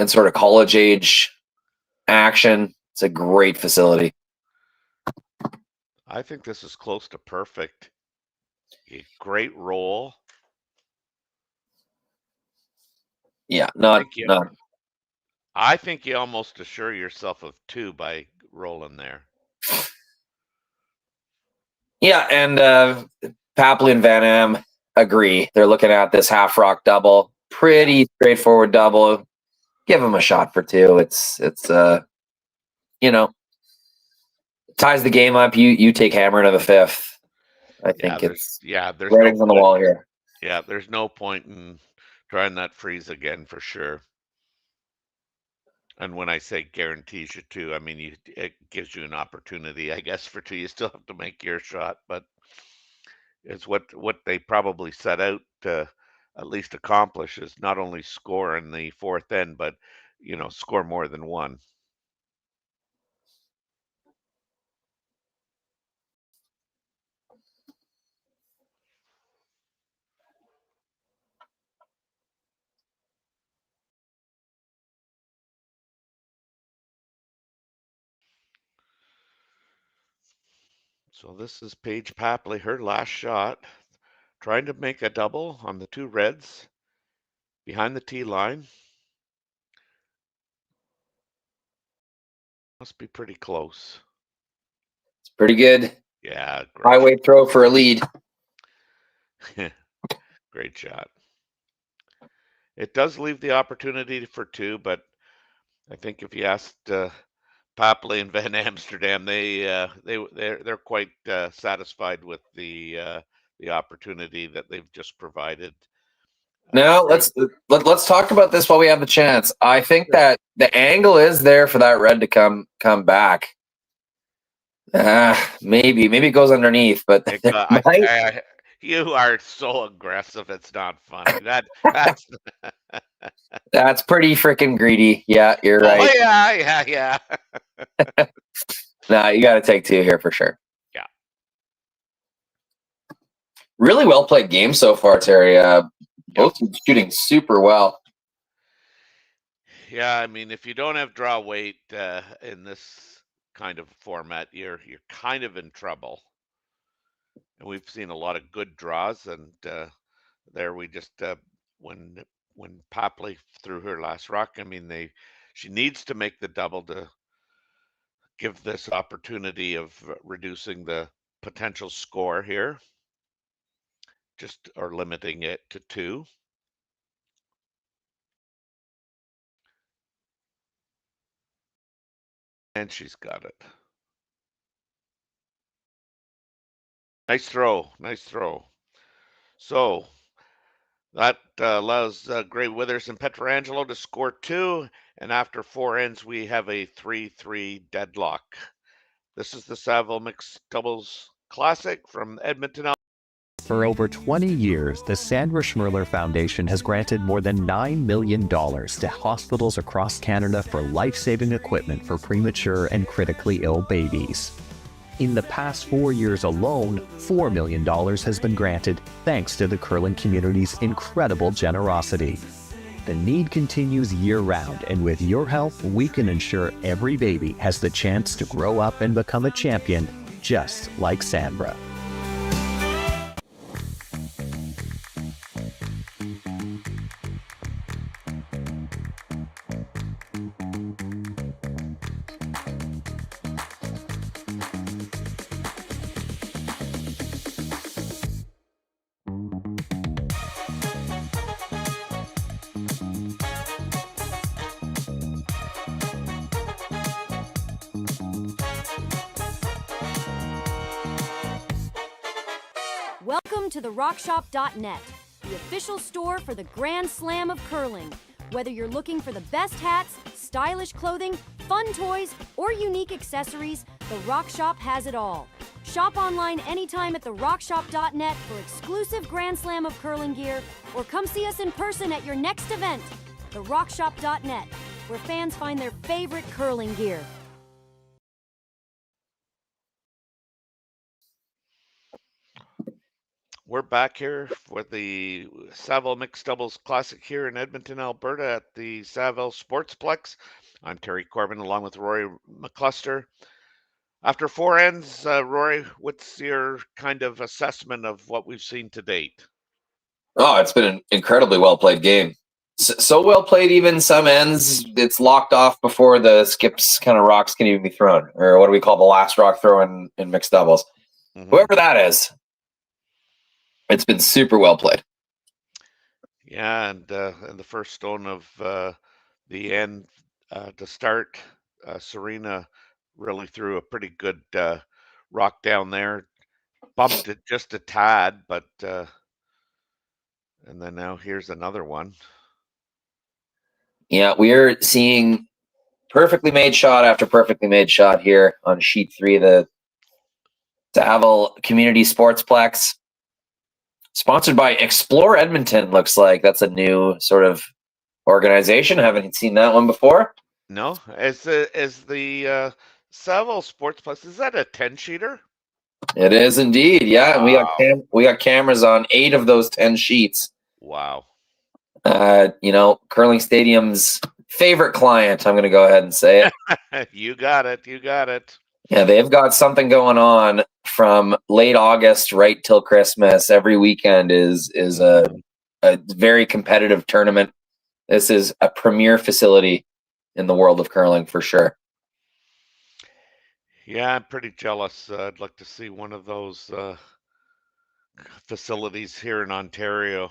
sort of college age action. It's a great facility. I think this is close to perfect. A great roll. Yeah, I think you almost assure yourself of 2 by rolling there. Yeah, and Papley and Van Am agree. They're looking at this half rock double. Pretty straightforward double. Give them a shot for 2. It's ties the game up. You take hammer into the 5th. I think there's writings on the wall here. Yeah, there's no point in trying that freeze again for sure. And when I say guarantees you 2, I mean it gives you an opportunity, I guess, for 2. You still have to make your shot, but it's what they probably set out to at least accomplish is not only score in the 4th end, but score more than 1. So this is Paige Papley, her last shot, trying to make a double on the 2 reds behind the tee line. Must be pretty close. It's pretty good. Yeah. High weight throw for a lead. Great shot. It does leave the opportunity for 2, but I think if you asked Papley and Van Amsterdam, they're quite satisfied with the opportunity that they've just provided. Now let's talk about this while we have the chance. I think that the angle is there for that red to come back. Maybe it goes underneath, but You are so aggressive. It's not funny. That's that's pretty freaking greedy. Yeah, you're Oh right. yeah. Nah, you got to take 2 here for sure. Yeah. Really well played game so far, Terry. Both teams shooting super well. Yeah, I mean, if you don't have draw weight in this kind of format, you're kind of in trouble. And we've seen a lot of good draws, and there we just when Papley threw her last rock, I mean, she needs to make the double to give this opportunity of reducing the potential score here, or limiting it to 2. And she's got it. Nice throw. So that allows Gray Withers and Pietrangelo to score 2, and after 4 ends, we have a 3-3 deadlock. This is the Saville Mixed Doubles Classic from Edmonton. For over 20 years, the Sandra Schmirler Foundation has granted more than $9 million to hospitals across Canada for life-saving equipment for premature and critically ill babies. In the past 4 years alone, $4 million has been granted thanks to the curling community's incredible generosity. The need continues year-round, and with your help, we can ensure every baby has the chance to grow up and become a champion, just like Sandra. Welcome to therockshop.net, the official store for the Grand Slam of curling. Whether you're looking for the best hats, stylish clothing, fun toys, or unique accessories, the Rock Shop has it all. Shop online anytime at therockshop.net for exclusive Grand Slam of curling gear, or come see us in person at your next event. Therockshop.net, where fans find their favorite curling gear. We're back here for the Saville Mixed Doubles Classic here in Edmonton, Alberta at the Saville Sportsplex. I'm Terry Corbin along with Rory McCluster. After 4 ends, Rory, what's your kind of assessment of what we've seen to date? Oh, it's been an incredibly well played game. So well played, even some ends, it's locked off before the skips kind of rocks can even be thrown, or what do we call the last rock throw in mixed doubles? Mm-hmm. Whoever that is. It's been super well played. Yeah, and the first stone of the end to start, Serena really threw a pretty good rock down there. Bumped it just a tad, but and then now here's another one. Yeah, we're seeing perfectly made shot after perfectly made shot here on sheet 3, the Saville Community Sportsplex. Sponsored by Explore Edmonton, looks like. That's a new sort of organization. Haven't seen that one before. No, is the Saville Sportsplex, is that a 10-sheeter? It is indeed, yeah. Wow. And we got cameras on 8 of those 10 sheets. Wow. Curling Stadium's favorite client, I'm going to go ahead and say it. You got it. Yeah, they've got something going on from late August right till Christmas. Every weekend is a very competitive tournament. This is a premier facility in the world of curling for sure. Yeah, I'm pretty jealous. I'd like to see one of those facilities here in Ontario.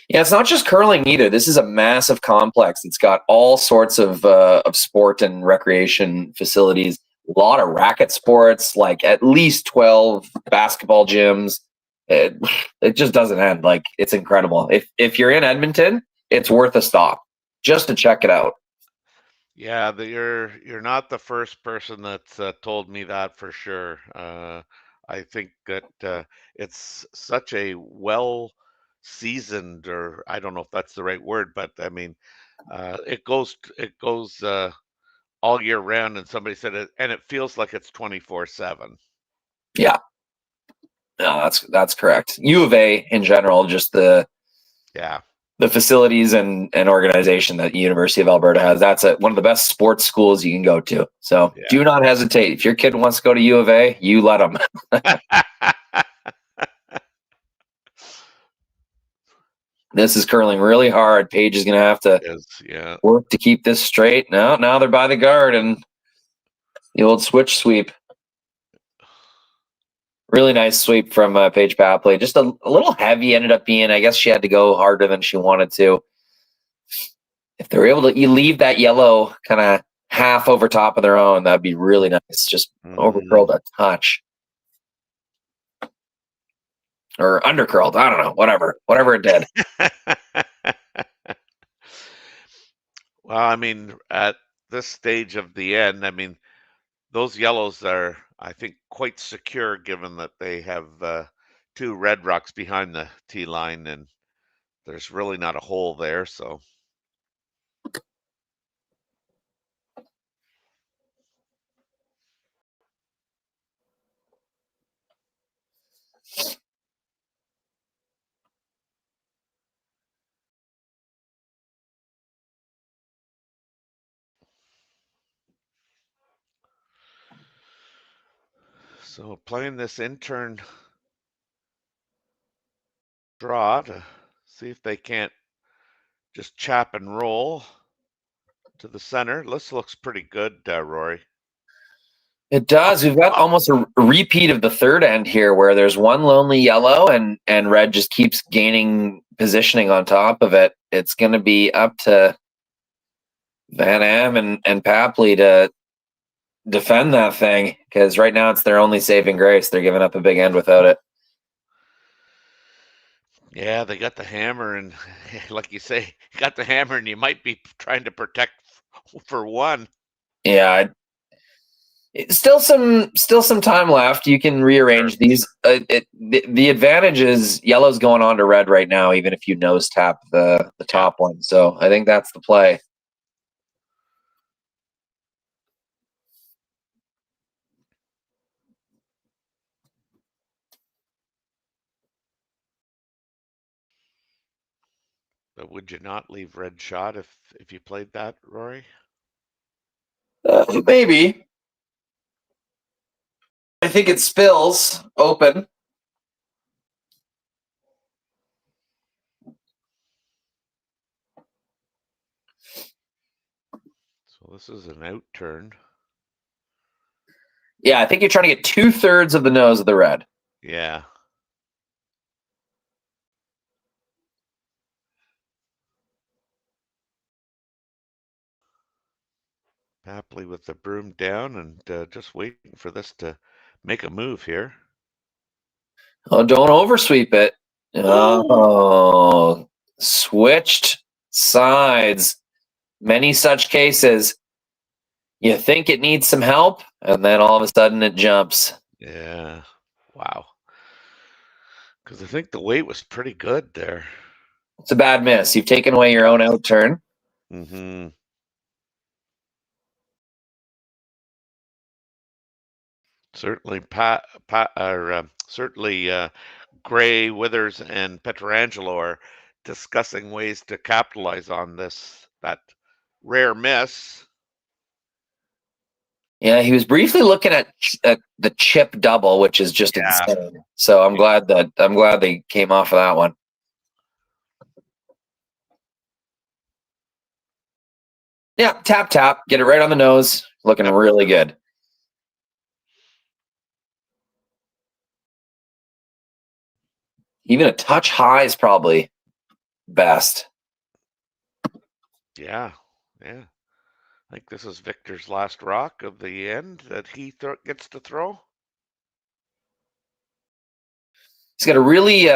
Yeah, it's not just curling either. This is a massive complex. It's got all sorts of sport and recreation facilities. A lot of racket sports, like at least 12 basketball gyms. It just doesn't end. Like, it's incredible. If you're in Edmonton, it's worth a stop just to check it out. Yeah, you're not the first person that's told me that for sure. I think that it's such a well seasoned, or I don't know if that's the right word, but I mean, it goes all year round, and somebody said it, and it feels like it's 24/7. Yeah, no, that's correct. U of A in general, just Yeah. the facilities and organization that the University of Alberta has. That's one of the best sports schools you can go to. So Yeah. do not hesitate. If your kid wants to go to U of A, you let them. This is curling really hard. Paige is going to have to Yeah. work to keep this straight. Now they're by the guard and the old switch sweep. Really nice sweep from Paige Papley. Just a little heavy ended up being. I guess she had to go harder than she wanted to. If they're able to leave that yellow kind of half over top of their own, that'd be really nice. Just overcurled a touch. Or undercurled. I don't know. Whatever it did. Well, I mean, at this stage of the end, I mean, those yellows are, I think, quite secure given that they have two red rocks behind the tee line, and there's really not a hole there. So, playing this intern draw to see if they can't just chap and roll to the center. This looks pretty good, Rory. It does. We've got almost a repeat of the third end here where there's one lonely yellow and red just keeps gaining positioning on top of it. It's going to be up to Van Am and Papley to defend that thing because right now it's their only saving grace. They're giving up a big end without it. Yeah, they got the hammer, and like you say, you got the hammer, and you might be trying to protect for one. Yeah, still some time left. You can rearrange these. The advantage is yellow's going on to red right now, even if you nose tap the top one. So I think that's the play. But would you not leave red shot if you played that, Rory? Maybe. I think it spills open. So this is an out turn. Yeah, I think you're trying to get 2/3 of the nose of the red. Yeah. Papley with the broom down and just waiting for this to make a move here. Oh, don't oversweep it. Oh, switched sides. Many such cases. You think it needs some help, and then all of a sudden it jumps. Yeah. Wow. Because I think the weight was pretty good there. It's a bad miss. You've taken away your own out turn. Mm-hmm. Certainly, Gray, Withers, and Pietrangelo are discussing ways to capitalize on that rare miss. Yeah, he was briefly looking at the chip double, which is just insane. So I'm glad they came off of that one. Yeah, tap, tap, get it right on the nose. Looking really good. Even a touch high is probably best. Yeah. I think this is Victor's last rock of the end that he gets to throw. He's got a really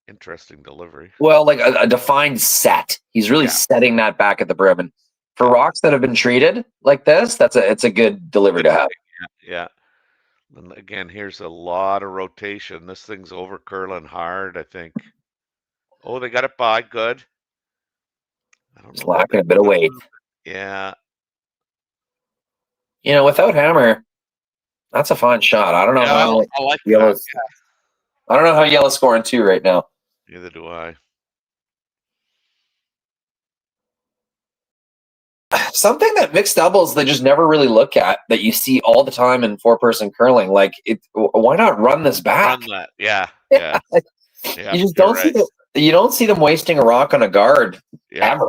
interesting delivery. Well, like a defined set. He's really setting that back at the brim and For rocks that have been treated like this, it's a good delivery to have. Yeah. And again, here's a lot of rotation. This thing's over curling hard, I think. Oh, they got it by. Good. I don't It's know. lacking a bit of weight. Yeah. Without hammer, that's a fine shot. I don't know how I like yellow's. that. I don't know how yellow's scoring 2 right now. Neither do I. Something that mixed doubles they just never really look at that you see all the time in 4-person curling. Like, why not run this back? Run that. Yeah. Yeah. Yeah. You just don't see you don't see them wasting a rock on a guard ever.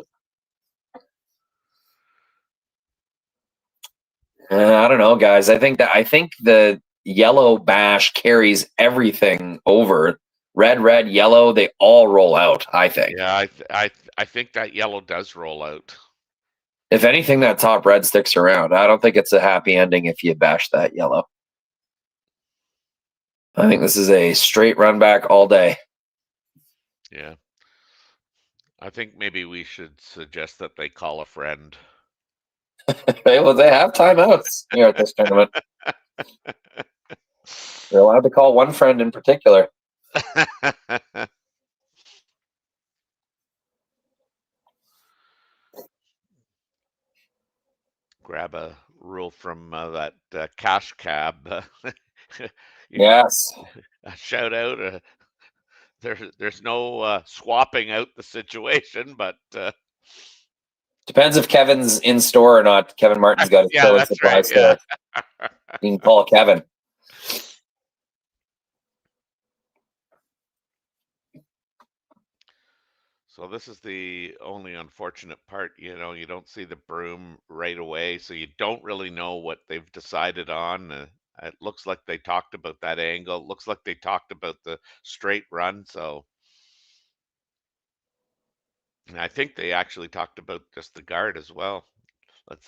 I don't know, guys. I think the yellow bash carries everything over. Red, yellow, they all roll out, I think. Yeah, I think that yellow does roll out. If anything, that top red sticks around. I don't think it's a happy ending if you bash that yellow. I think this is a straight run back all day. Yeah. I think maybe we should suggest that they call a friend. Well, they have timeouts here at this tournament. They're allowed to call one friend in particular. Grab a rule from that cash cab. Yes. A shout out. There's no swapping out the situation, but depends if Kevin's in store or not. Kevin Martin's got his filling supply store. You can call Kevin. So this is the only unfortunate part, you don't see the broom right away, so you don't really know what they've decided on. It looks like they talked about that angle. It looks like they talked about the straight run, so. And I think they actually talked about just the guard as well. Let's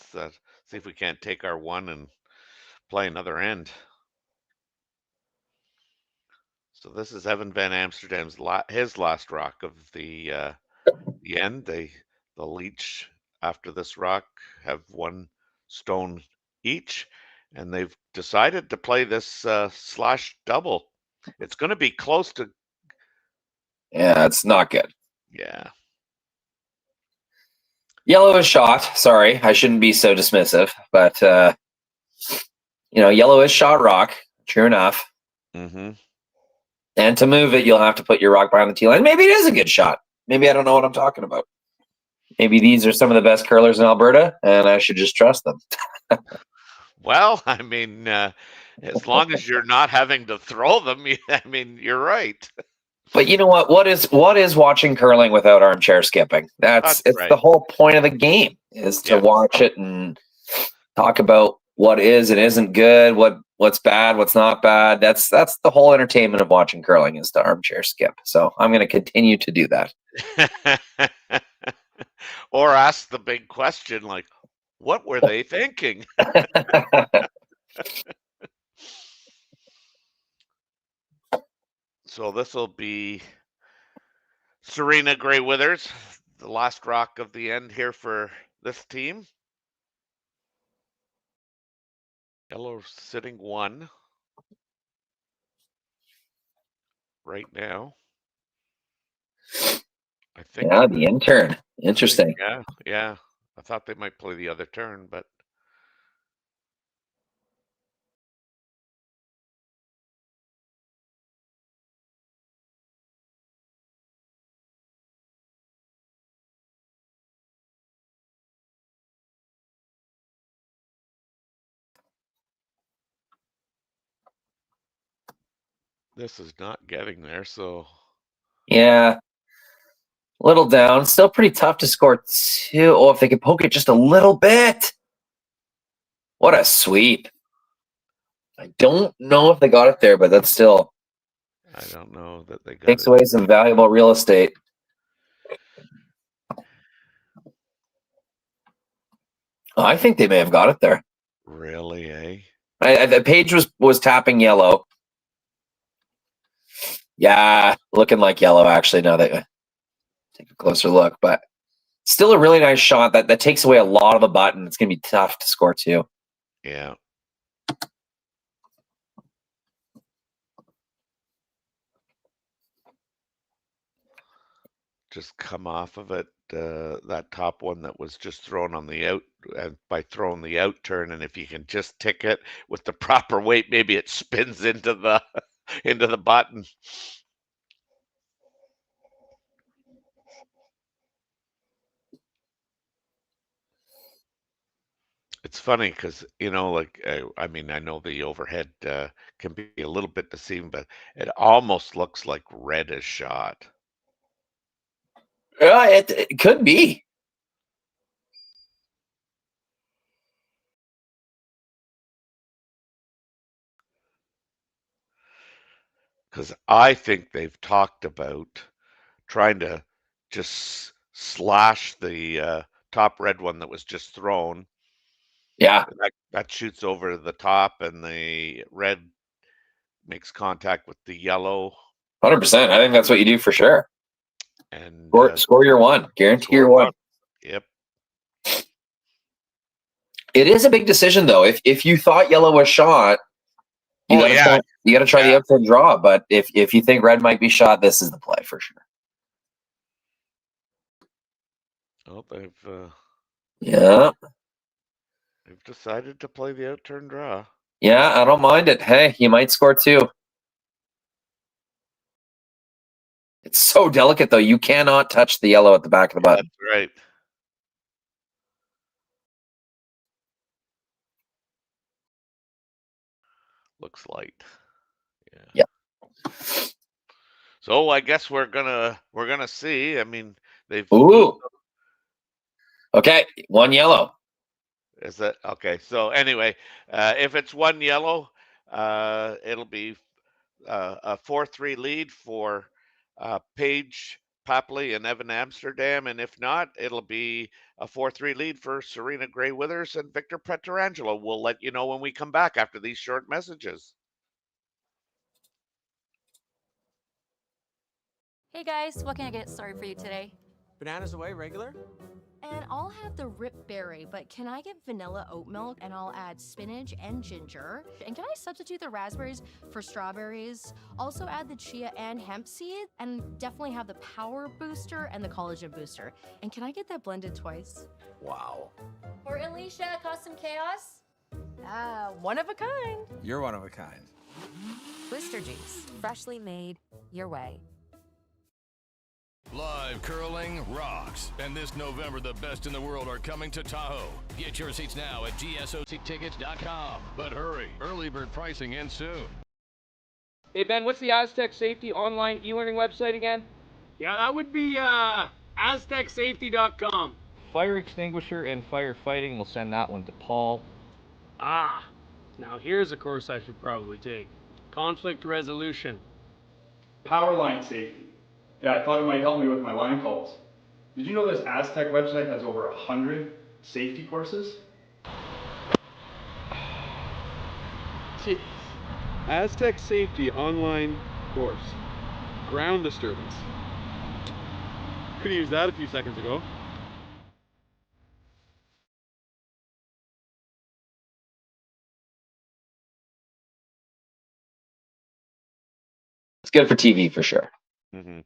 see if we can't take our one and play another end. So this is Evan Van Amsterdam's his last rock of the end. They'll each, after this rock, have 1 stone each, and they've decided to play this slash double. It's going to be close to. Yeah, it's not good. Yeah. Yellow is shot. Sorry, I shouldn't be so dismissive, but yellow is shot rock. True enough. Mm-hmm. And to move it, you'll have to put your rock behind the tee line. Maybe it is a good shot. Maybe I don't know what I'm talking about. Maybe these are some of the best curlers in Alberta, and I should just trust them. Well, I mean, as long as you're not having to throw them, you're right. But you know what? What is watching curling without armchair skipping? It's right. The whole point of the game is to watch it and talk about what is and isn't good, what's bad, what's not bad. That's the whole entertainment of watching curling is to armchair skip. So I'm going to continue to do that. Or ask the big question, like, what were they thinking? So this will be Serena Gray Withers, the last rock of the end here for this team. Yellow sitting 1 right now. I think. Yeah, the intern. Interesting. Yeah. I thought they might play the other turn, but. This is not getting there, so. Yeah. A little down. Still pretty tough to score 2. Oh, if they could poke it just a little bit. What a sweep. I don't know if they got it there, but that's still. I don't know that they got takes away some valuable real estate. Oh, I think they may have got it there. Really, eh? The Paige was tapping yellow. Yeah, looking like yellow, actually, now that I take a closer look. But Still a really nice shot that takes away a lot of the button. It's going to be tough to score two. Yeah. Just come off of it, that top one that was just thrown on the out, by throwing the out turn, and if you can just tick it with the proper weight, maybe it spins into the into the button. It's funny because, like, I mean, I know the overhead can be a little bit deceiving, but it almost looks like red is shot. It could be. Because I think they've talked about trying to just slash the top red one that was just thrown. Yeah. That shoots over the top, and the red makes contact with the yellow. 100%. I think that's what you do for sure. And score your one. Guarantee your one. Yep. It is a big decision, though. If you thought yellow was shot, you got to try the outside draw. But if you think red might be shot, this is the play for sure. Oh, they've decided to play the outturn draw. Yeah, I don't mind it. Hey, you might score two. It's so delicate, though. You cannot touch the yellow at the back of the button. That's right. Looks light. Yeah. So I guess we're gonna see. I mean, they've. Ooh. Okay, one yellow. Is that okay? So anyway, if it's one yellow, it'll be a 4-3 lead for Paige, Papley, and Evan Amsterdam, and if not, it'll be a 4-3 lead for Serena Gray Withers and Victor Pietrangelo. We'll let you know when we come back after these short messages. Hey guys, what can I get started for you today? Bananas away, regular? And I'll have the rip berry, but can I get vanilla oat milk and I'll add spinach and ginger? And can I substitute the raspberries for strawberries? Also add the chia and hemp seed, and definitely have the power booster and the collagen booster. And can I get that blended twice? Wow. For Alicia, Custom Chaos? One of a kind. You're one of a kind. Blister Juice, freshly made your way. Live curling rocks. And this November, the best in the world are coming to Tahoe. Get your seats now at gsoctickets.com. But hurry, early bird pricing ends soon. Hey Ben, what's the Aztec Safety online e-learning website again? Yeah, that would be aztecsafety.com. Fire extinguisher and firefighting, we'll send that one to Paul. Ah, now here's a course I should probably take. Conflict resolution. Power line safety. Yeah, I thought it might help me with my line calls. Did you know this Aztec website has over 100 safety courses? Jeez. Aztec Safety online course. Ground disturbance. Could have used that a few seconds ago. It's good for TV for sure. Mm-hmm.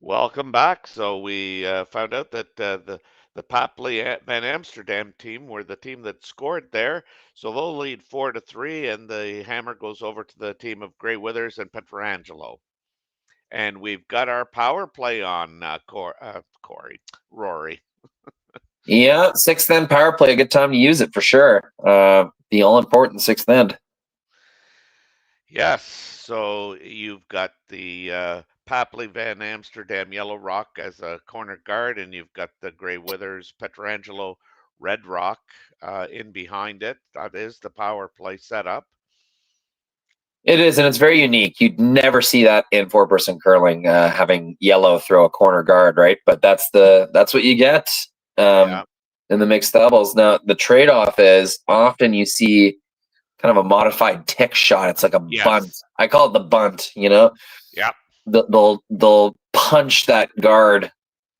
Welcome back. So we found out that the Papley Van Amsterdam team were the team that scored there. So they'll lead 4-3, and the hammer goes over to the team of Gray Withers and Pietrangelo. And we've got our power play on Rory. Yeah, sixth end power play. A good time to use it for sure. The all important sixth end. Yes. So you've got the Papley Van Amsterdam Yellow Rock as a corner guard, and you've got the Gray Withers Pietrangelo Red Rock in behind it. That is the power play setup. It is, and it's very unique. You'd never see that in four-person curling, having yellow throw a corner guard, right? But that's what you get in the mixed doubles. Now, the trade-off is often you see kind of a modified tick shot. It's like a bunt. I call it the bunt. You know? Yeah. They'll punch that guard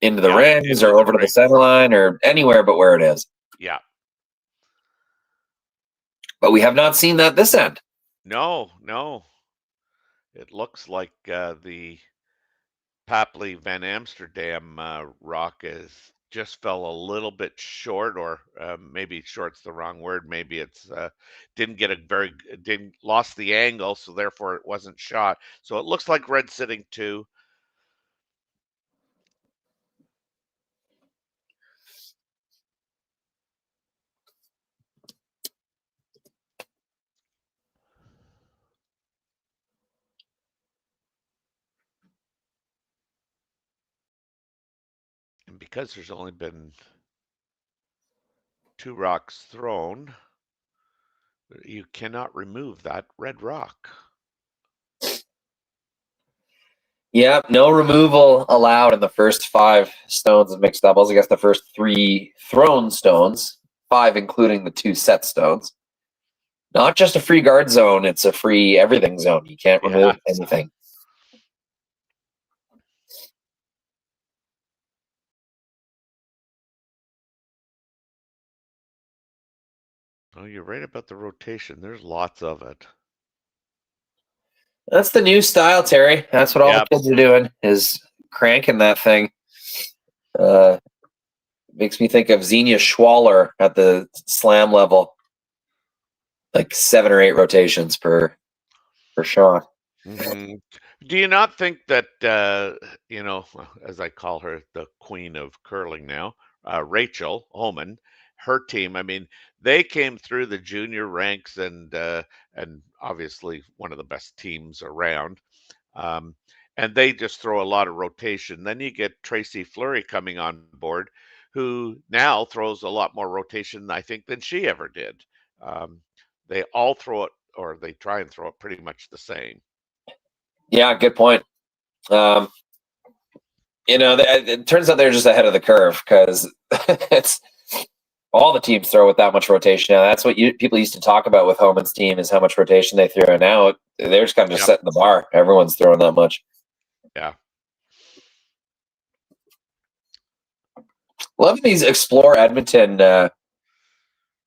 into the Yeah, rings into or the over to the rings. center line or anywhere but where it is. Yeah. But we have not seen that this end. No, no. It looks like the Papley Van Amsterdam rock is just fell a little bit short, or maybe short's the wrong word. Maybe it's didn't lost the angle, so therefore it wasn't shot. So it looks like red sitting 2. And because there's only been 2 rocks thrown, you cannot remove that red rock. Yep, no removal allowed in the first 5 stones of mixed doubles. I guess the first 3 thrown stones, 5 including the 2 set stones. Not just a free guard zone, it's a free everything zone. You can't remove anything. Oh, you're right about the rotation. There's lots of it. That's the new style, Terry. That's what all Yep. the kids are doing, is cranking that thing. Makes me think of Xenia Schwaller at the slam level. Like 7 or 8 rotations per shot. Mhm. Do you not think that, as I call her, the queen of curling now, Rachel Homan, her team, I mean, they came through the junior ranks and obviously one of the best teams around. Um, and they just throw a lot of rotation. Then you get Tracy Fleury coming on board, who now throws a lot more rotation, I think, than she ever did. They all throw it, or they try and throw it pretty much the same. Yeah, good point. It turns out they're just ahead of the curve because it's all the teams throw with that much rotation. Now, that's what people used to talk about with Homan's team, is how much rotation they throw. And now they're just kind of just setting the bar. Everyone's throwing that much. Yeah. Love these Explore Edmonton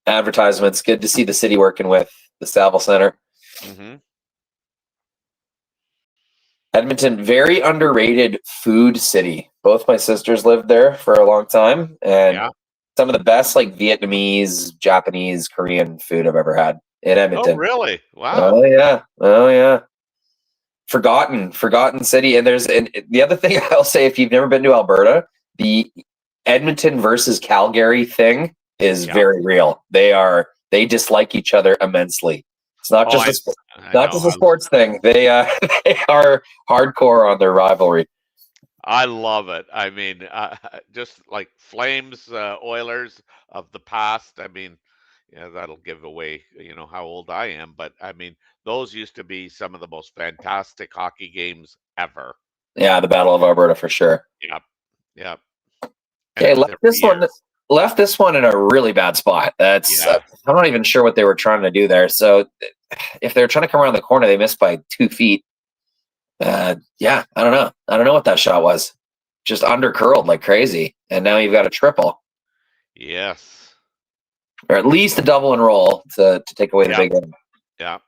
advertisements. Good to see the city working with the Saville Center. Mm-hmm. Edmonton, very underrated food city. Both my sisters lived there for a long time, and some of the best like Vietnamese, Japanese, Korean food I've ever had in Edmonton. Oh, really? Wow. Oh yeah. Forgotten city. And the other thing I'll say, if you've never been to Alberta, the Edmonton versus Calgary thing is very real. They dislike each not immensely. It's not just a sports thing. They are hardcore on their rivalry. I love it. I mean, just like Flames, Oilers of the past. I mean, that'll give away, how old I am. But I mean, those used to be some of the most fantastic hockey games ever. Yeah, the Battle of Alberta for sure. Yep. Okay, left this one in a really bad spot. That's I'm not even sure what they were trying to do there. So if they were trying to come around the corner, they missed by 2 feet. I don't know. I don't know what that shot was. Just under curled like crazy, and now you've got a triple. Yes. Or at least a double and roll to take away the big end. Yeah.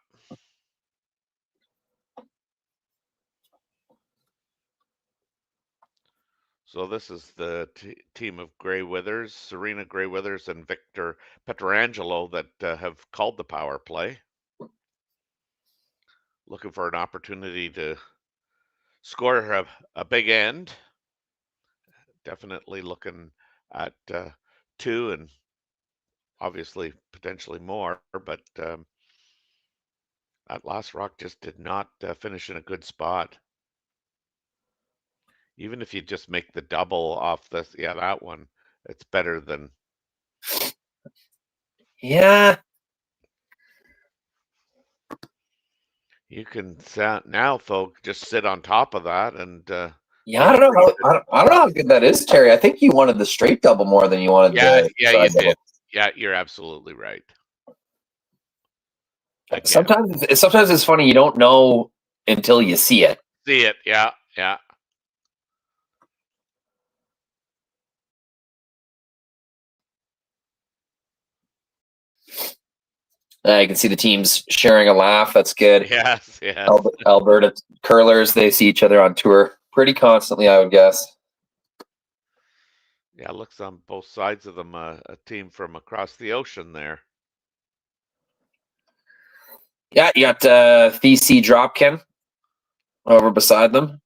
So this is the team of Grey Withers, Serena Grey Withers and Victor Pietrangelo that have called the power play. Looking for an opportunity to score a big end. Definitely looking at 2 and obviously potentially more, but that last rock just did not finish in a good spot. Even if you just make the double off this, that one, it's better than. Yeah. You can now, folks, just sit on top of that and. I don't know. I don't know how good that is, Terry. I think you wanted the straight double more than you wanted the you side did. double. Yeah, you're absolutely right. Again. Sometimes it's funny, you don't know until you see it. See it, yeah. You can see the teams sharing a laugh. That's good. Yes, yes. Alberta curlers, they see each other on tour pretty constantly, I would guess. Yeah, looks on both sides of them a team from across the ocean there. Yeah, you got TC Dropkin over beside them.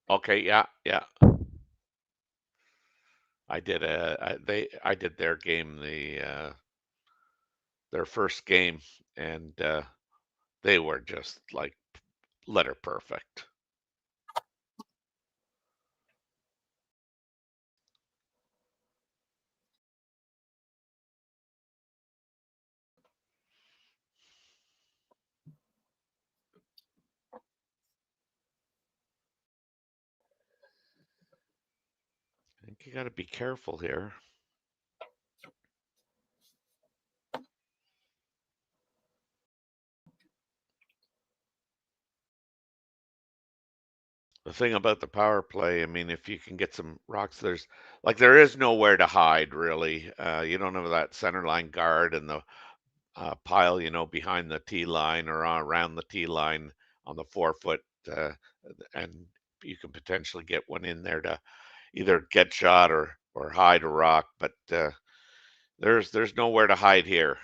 Okay, yeah. I did their game, their first game, and they were just like letter perfect. I think you got to be careful here. The thing about the power play, I mean, if you can get some rocks, there is nowhere to hide really. You don't have that center line guard and the pile, behind the tee line or around the tee line on the 4-foot, and you can potentially get one in there to either get shot or hide a rock. But there's nowhere to hide here.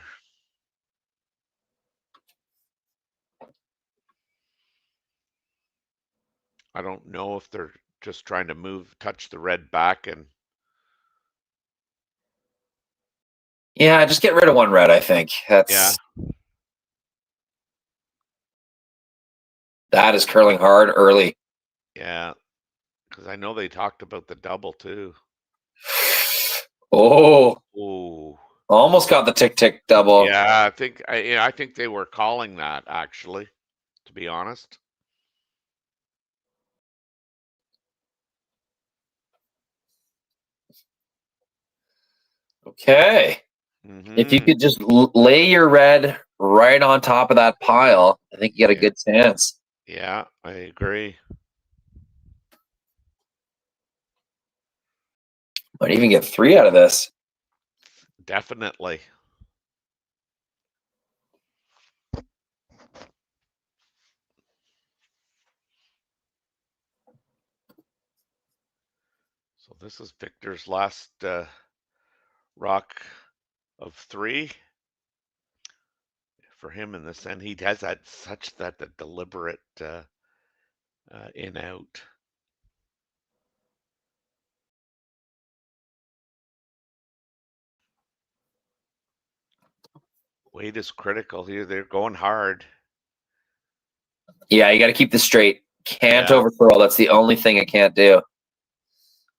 I don't know if they're just trying to touch the red back and. Yeah, just get rid of one red, I think. That is curling hard early. Yeah, because I know they talked about the double too. Oh, almost got the tick double. Yeah, I think they were calling that actually, to be honest. Okay. If you could just lay your red right on top of that pile, I think you got a good chance. Yeah, I agree. Might even get 3 out of this. Definitely. So this is Victor's last rock of 3 for him in this, and he has that deliberate in out. Weight is critical here. They're going hard. Yeah, you got to keep this straight. Can't overcurl. That's the only thing it can't do.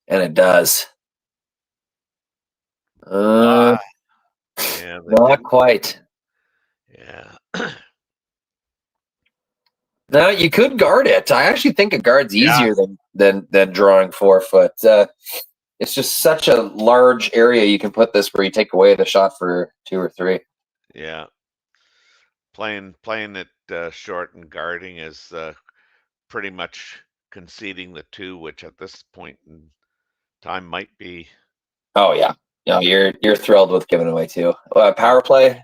And it does. Not quite. Yeah. No, you could guard it. I actually think a guard's easier than drawing 4-foot. It's just such a large area you can put this where you take away the shot for 2 or 3. Yeah. Playing it short and guarding is pretty much conceding the 2, which at this point in time might be. Oh yeah, no, you're thrilled with giving away 2. Power play,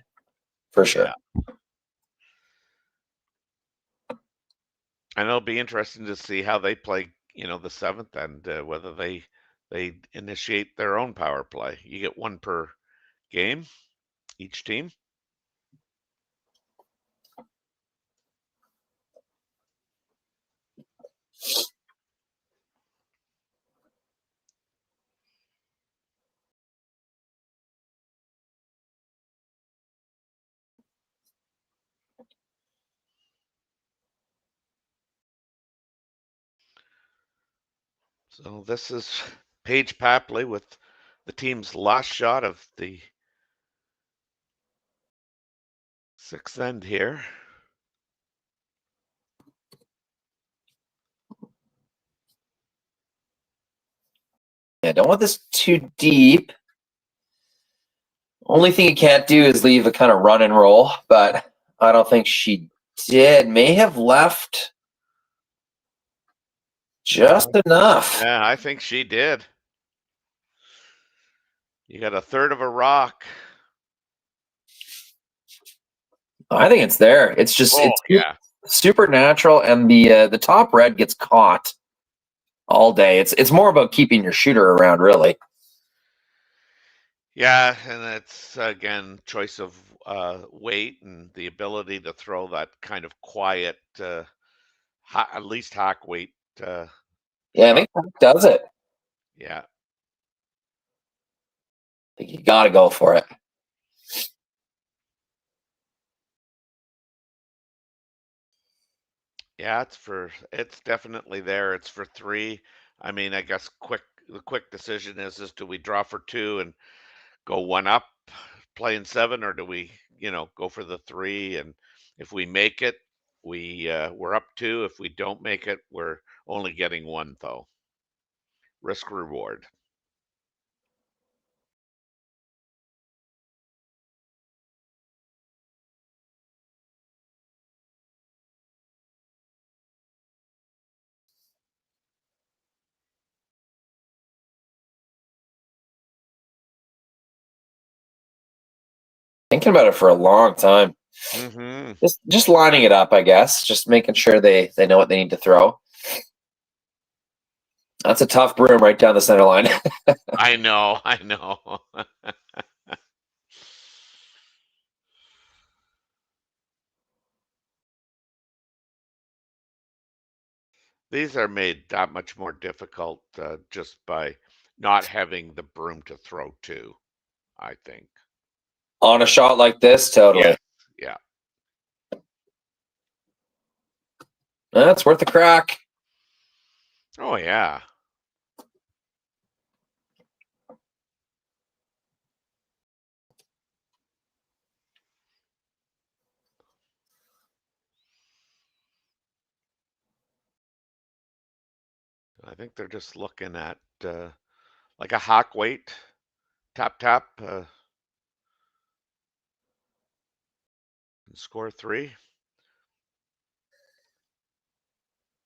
for sure. And it'll be interesting to see how they play, the 7th, and whether they initiate their own power play. You get 1 per game, each team. So this is Paige Papley with the team's last shot of the 6th end here. Yeah, don't want this too deep. Only thing you can't do is leave a kind of run and roll, but I don't think she did. May have left just enough. Yeah, I think she did. You got 1/3 of a rock. I think it's there. It's just Oh, it's yeah. super natural, and the top red gets caught all day. It's more about keeping your shooter around, really. Yeah, and it's again choice of weight and the ability to throw that kind of quiet, at least hack weight Yeah, I shot. think Pac does it. Yeah. I think you got to go for it. Yeah, it's definitely there. It's for 3. I mean, I guess the quick decision is do we draw for 2 and go 1 up playing 7, or do we, go for the 3, and if we make it, we're up 2. If we don't make it, we're only getting 1 though. Risk reward. Thinking about it for a long time. Mm-hmm. Just lining it up, I guess. Just making sure they know what they need to throw. That's a tough broom right down the center line. I know, I know. These are made that much more difficult just by not having the broom to throw to, I think. On a shot like this, totally. Yeah. That's worth a crack. Oh, yeah. I think they're just looking at like a hack weight, tap, tap, and score 3.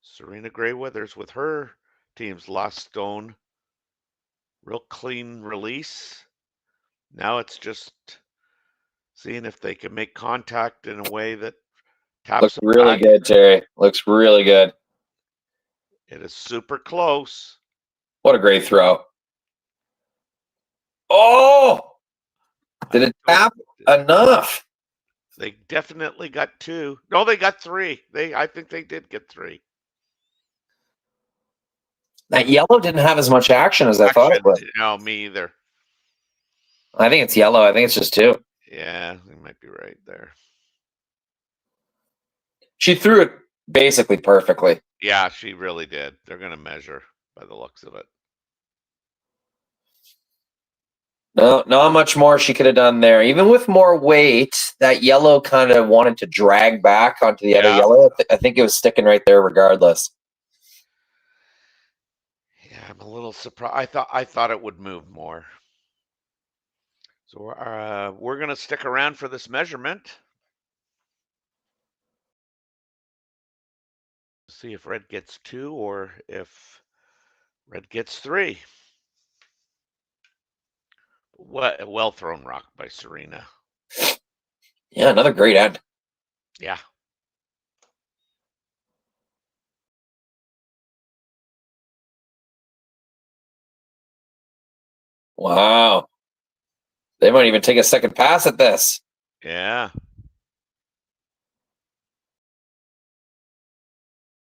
Serena Greyweathers with her team's last stone. Real clean release. Now it's just seeing if they can make contact in a way that taps Looks them really back. good, Terry. Looks really good. It is super close. What a great throw. Oh! Did it tap enough? They definitely got 2. No, they got 3. I think they did get 3. That yellow didn't have as much action as I thought it would. No, me either. I think it's yellow. I think it's just 2. Yeah, you might be right there. She threw it basically perfectly. Yeah, she really did. They're going to measure by the looks of it. No, not much more she could have done there. Even with more weight, that yellow kind of wanted to drag back onto the other yellow. I think it was sticking right there regardless. Yeah, I'm a little surprised. I thought it would move more. So we're going to stick around for this measurement. See if red gets 2 or if red gets 3. What a well thrown rock by Serena. Yeah, another great end. Yeah. Wow. They might even take a second pass at this. Yeah.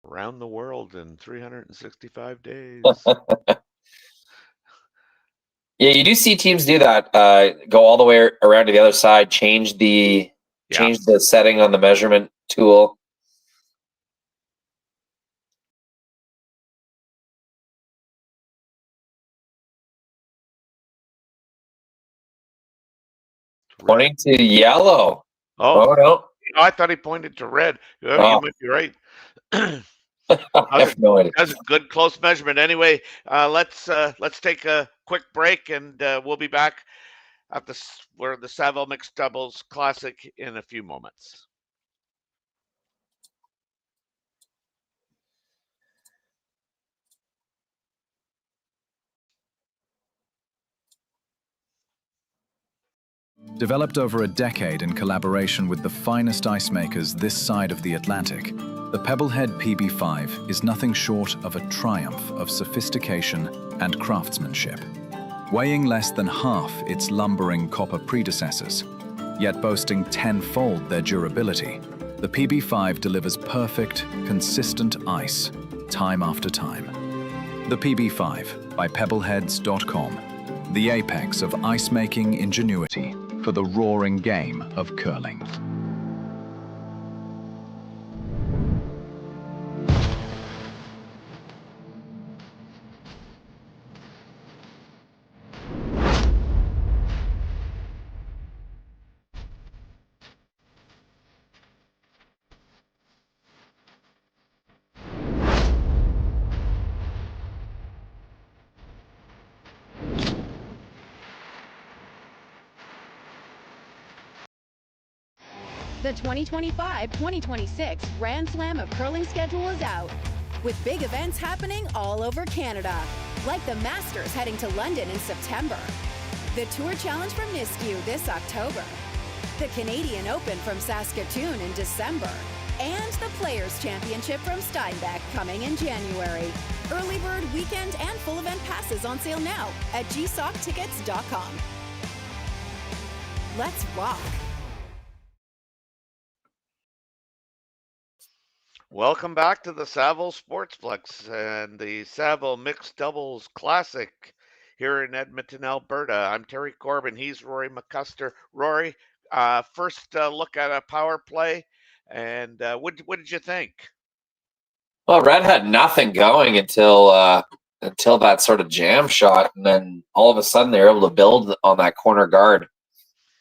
Around the world in 365 days. Yeah, you do see teams do that. Go all the way around to the other side, change the setting on the measurement tool. Pointing to yellow. Oh, no. I thought he pointed to red. You might be right. I have no idea. That's a good close measurement. Anyway, let's take a quick break, and we'll be back at the Saville Mixed Doubles Classic in a few moments. Developed over a decade in collaboration with the finest ice makers this side of the Atlantic, the Pebblehead PB5 is nothing short of a triumph of sophistication and craftsmanship. Weighing less than half its lumbering copper predecessors, yet boasting tenfold their durability, the PB5 delivers perfect, consistent ice, time after time. The PB5 by Pebbleheads.com, the apex of ice-making ingenuity for the roaring game of curling. The 2025-2026 Grand Slam of Curling schedule is out, with big events happening all over Canada, like the Masters heading to London in September, the Tour Challenge from Nisku this October, the Canadian Open from Saskatoon in December, and the Players' Championship from Steinbeck coming in January. Early bird weekend and full event passes on sale now at gsoctickets.com. Let's rock! Welcome back to the Saville Sportsplex and the Saville Mixed Doubles Classic here in Edmonton, Alberta. I'm Terry Corbin. He's Rory McCusker. Rory, first look at a power play, and what did you think? Well, Red had nothing going until that sort of jam shot, and then all of a sudden they were able to build on that corner guard.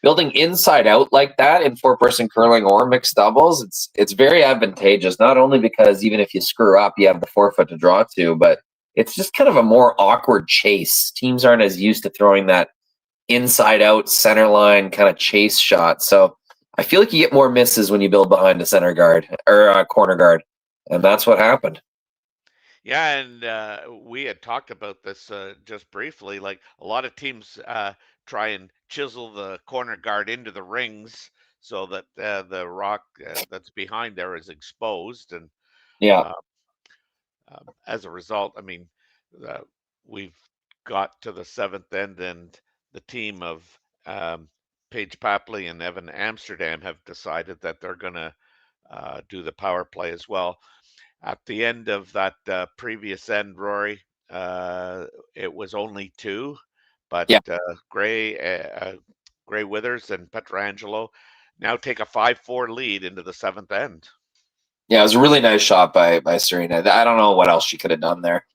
Building inside out like that in four-person curling or mixed doubles, it's very advantageous, not only because even if you screw up, you have the forefoot to draw to, but it's just kind of a more awkward chase. Teams aren't as used to throwing that inside out center line kind of chase shot. So I feel like you get more misses when you build behind a center guard or a corner guard. And that's what happened. Yeah, and we had talked about this just briefly. Like a lot of teams try and chisel the corner guard into the rings so that the rock that's behind there is exposed. And yeah, as a result, I mean, we've got to the seventh end, and the team of Paige Papley and Evan Amsterdam have decided that they're going to do the power play as well. At the end of that previous end, Rory, it was only two, but yeah. Gray Withers and Pietrangelo now take a 5-4 lead into the seventh end. Yeah, it was a really nice shot by Serena. I don't know what else she could have done there.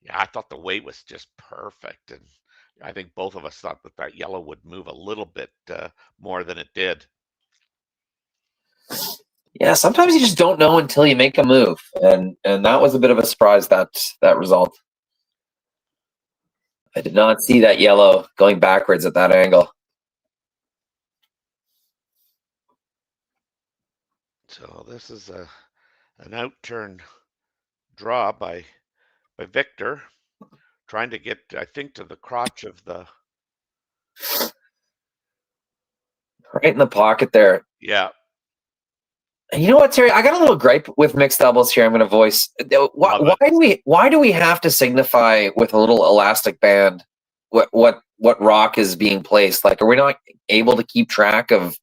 Yeah, I thought the weight was just perfect, and I think both of us thought that yellow would move a little bit more than it did. Yeah, sometimes you just don't know until you make a move, and that was a bit of a surprise, that result. I did not see that yellow going backwards at that angle. So this is an out-turn draw by Victor, trying to get, I think, to the crotch of the... Right in the pocket there. Yeah. And you know what, Terry? I got a little gripe with mixed doubles here. I'm going to voice. Why do we have to signify with a little elastic band what rock is being placed? Like, are we not able to keep track of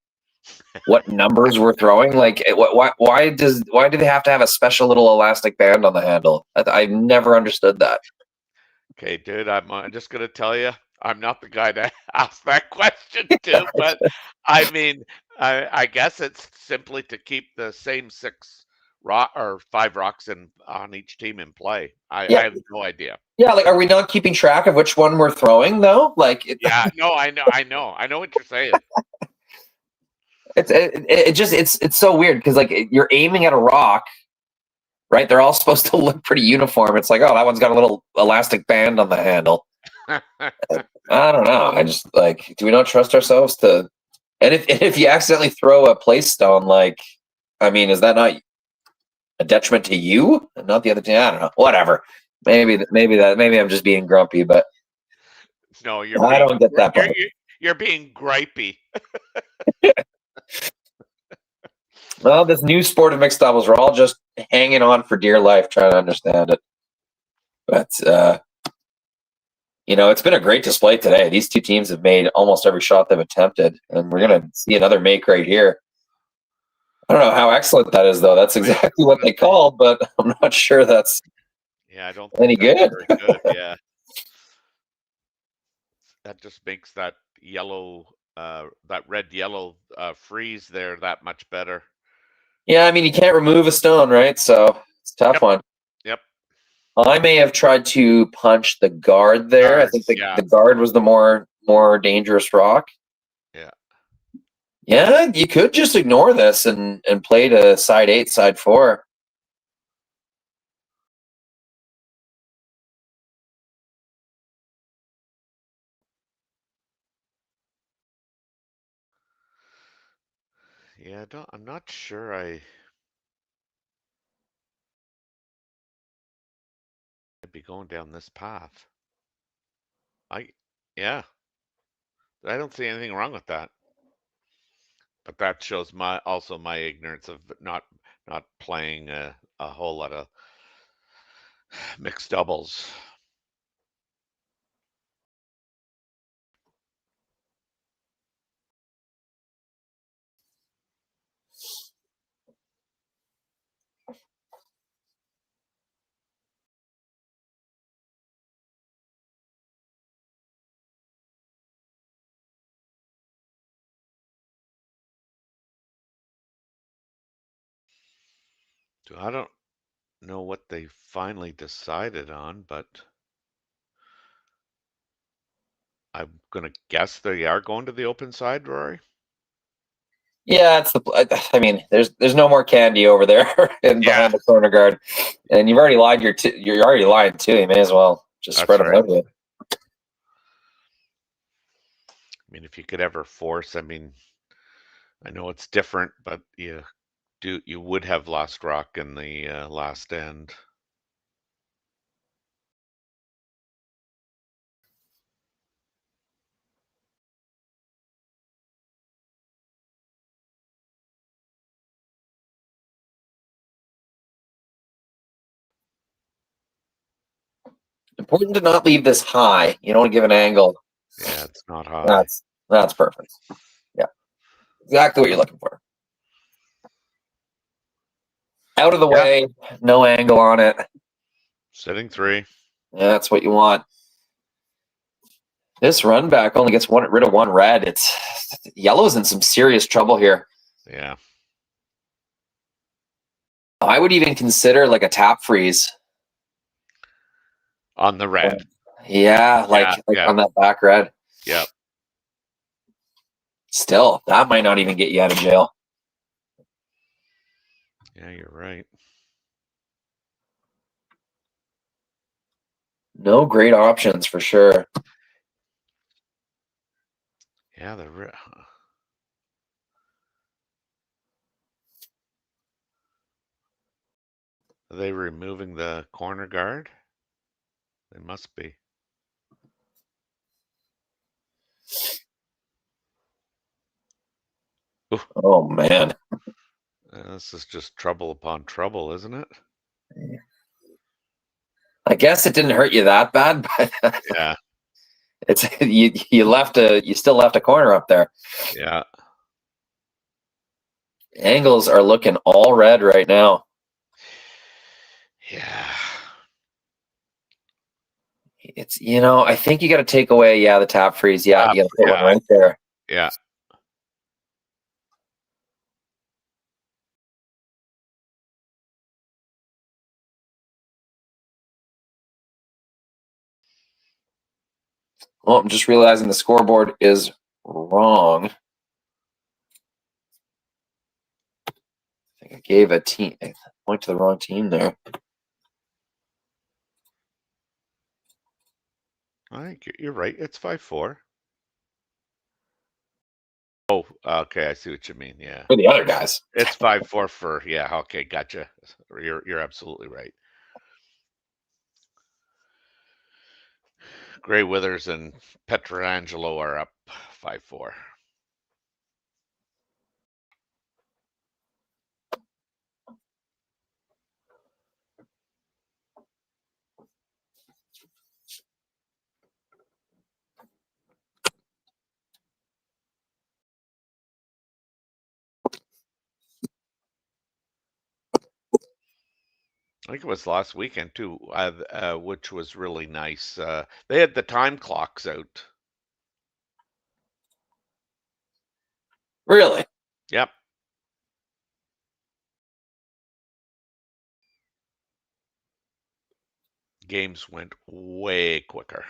what numbers we're throwing? Like, why do they have to have a special little elastic band on the handle? I've never understood that. Okay, dude, I'm just going to tell you, I'm not the guy to ask that question to, but I mean, I guess it's simply to keep the same 6 rock or 5 rocks on each team in play. I have no idea. Yeah, like, are we not keeping track of which one we're throwing though? Like, yeah, no, I know what you're saying. It's so weird because like you're aiming at a rock, right? They're all supposed to look pretty uniform. It's like, oh, that one's got a little elastic band on the handle. I don't know. I just like, do we not trust ourselves to? And if you accidentally throw a place stone, like, I mean, is that not a detriment to you and not the other team? I don't know. Whatever. Maybe I'm just being grumpy, but no, I don't get that part. You're being gripey. Well, this new sport of mixed doubles, we're all just hanging on for dear life, trying to understand it. But it's been a great display today. These two teams have made almost every shot they've attempted, and we're going to see another make right here. I don't know how excellent that is, though. That's exactly what they called, but I'm not sure that's I don't any think that's good. very good. Yeah, that just makes that red-yellow freeze there that much better. Yeah, I mean, you can't remove a stone, right? So it's a tough one. Yep. I may have tried to punch the guard there. I think the guard was the more dangerous rock. Yeah. Yeah, you could just ignore this and play to side 8, side 4. Yeah, I'm not sure I'd be going down this path. Yeah. I don't see anything wrong with that. But that shows also my ignorance of not playing a whole lot of mixed doubles. I don't know what they finally decided on, but I'm gonna guess they are going to the open side, Rory. Yeah, I mean, there's no more candy over there behind the corner guard, and you've already lied. You're already lying too. You may as well just spread them out. I mean, if you could ever force, I mean, I know it's different, but you would have lost rock in the last end. Important to not leave this high. You don't want to give an angle. Yeah, it's not high. That's perfect. Yeah, exactly what you're looking for. Out of the way, no angle on it. Sitting 3. Yeah, that's what you want. This run back only gets rid of 1 red. Yellow's in some serious trouble here. Yeah. I would even consider like a tap freeze on the red. Yeah, on that back red. Yeah. Still, that might not even get you out of jail. Yeah, you're right. No great options for sure. Yeah, are they removing the corner guard? They must be. Oof. Oh, man. This is just trouble upon trouble, isn't it? I guess it didn't hurt you that bad, but yeah, it's you still left a corner up there. Yeah. Angles are looking all red right now. Yeah. It's I think you got to take away the tap freeze. Yeah, you got to put one right there. Yeah. Well, I'm just realizing the scoreboard is wrong. I think I gave a point to the wrong team there. I think you're right. It's 5-4. Oh, okay. I see what you mean. Yeah. For the other guys. It's 5-4 for okay, gotcha. You're absolutely right. Gray Withers and Pietrangelo are up 5-4. I think it was last weekend too, which was really nice. They had the time clocks out. Really? Yep. Games went way quicker.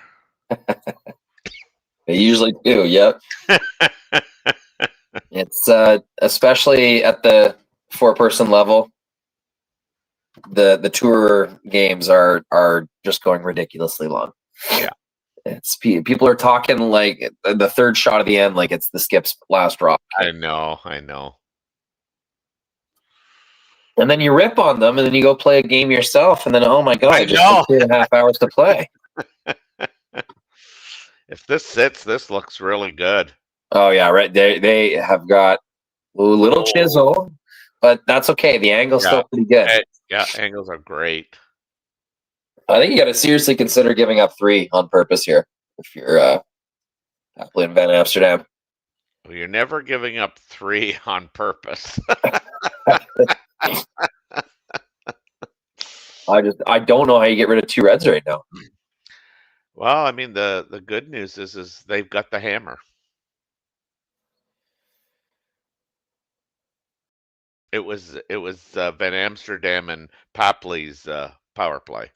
They usually do. Yep. It's especially at the 4-person level. The tour games are just going ridiculously long. Yeah. It's people are talking like the third shot of the end, like it's the skip's last rock. I know. And then you rip on them, and then you go play a game yourself, and then oh my god, I it just know. took 2.5 hours to play. If this sits, this looks really good. Oh yeah, right. They have got a little chisel, but that's okay. The angle's still pretty good. Yeah, angles are great. I think you got to seriously consider giving up 3 on purpose here if you're Papley and Van Amsterdam. Well, you're never giving up 3 on purpose. I don't know how you get rid of 2 reds right now. Well, I mean the good news is they've got the hammer. It was Van Amsterdam and Papley's power play.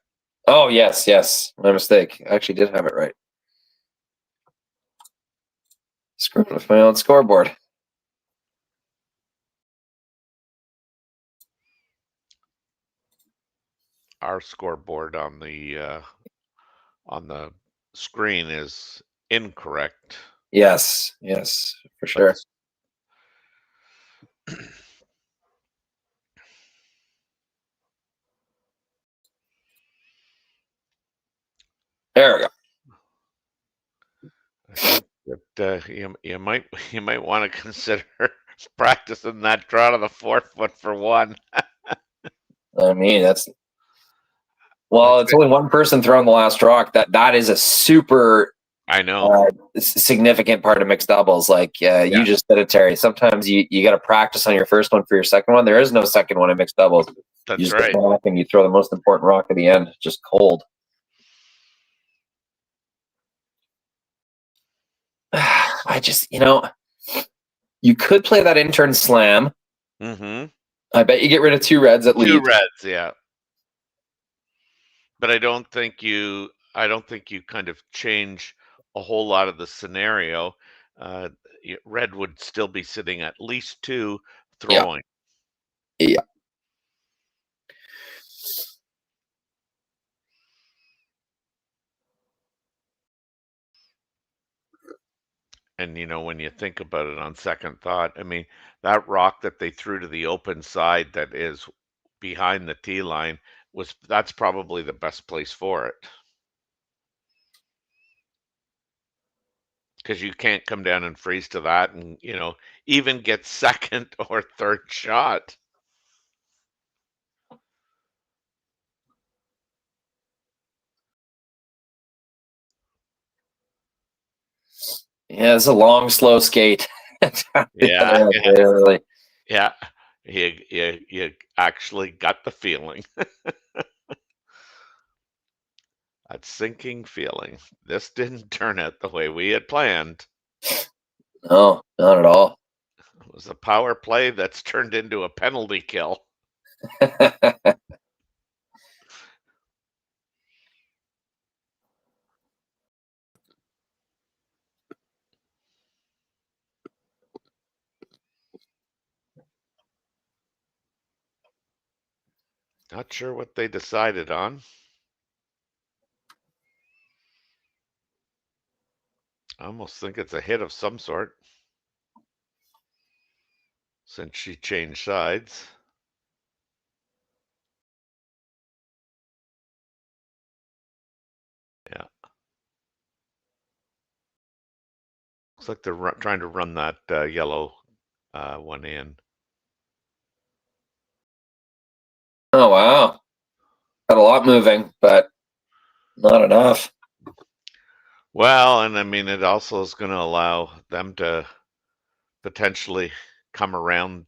Oh yes, my mistake. I actually did have it right. Screwing with my own scoreboard. Our scoreboard on the screen is incorrect. Yes, for sure. There we go. I think that you might want to consider practicing that draw to the 4-foot for 1. I mean, it's only one person throwing the last rock. That is a super I know significant part of mixed doubles. Like you just said it, Terry. Sometimes you got to practice on your first one for your second one. There is no second one in mixed doubles. That's you just right. Go back and you throw the most important rock at the end, just cold. I just, you could play that intern slam. Mm-hmm. I bet you get rid of 2 reds at least. 2 reds, yeah. But I don't think you kind of change a whole lot of the scenario. Red would still be sitting at least 2 throwing. Yeah. And when you think about it on second thought, I mean, that rock that they threw to the open side that is behind the tee line that's probably the best place for it. Because you can't come down and freeze to that and, even get second or third shot. Yeah, it's a long, slow skate. Yeah. Really. Yeah. You actually got the feeling. That sinking feeling. This didn't turn out the way we had planned. No, not at all. It was a power play that's turned into a penalty kill. Not sure what they decided on. I almost think it's a hit of some sort. Since she changed sides. Yeah. Looks like they're trying to run that yellow one in. Oh, wow. Got a lot moving, but not enough. Well, and I mean, it also is going to allow them to potentially come around.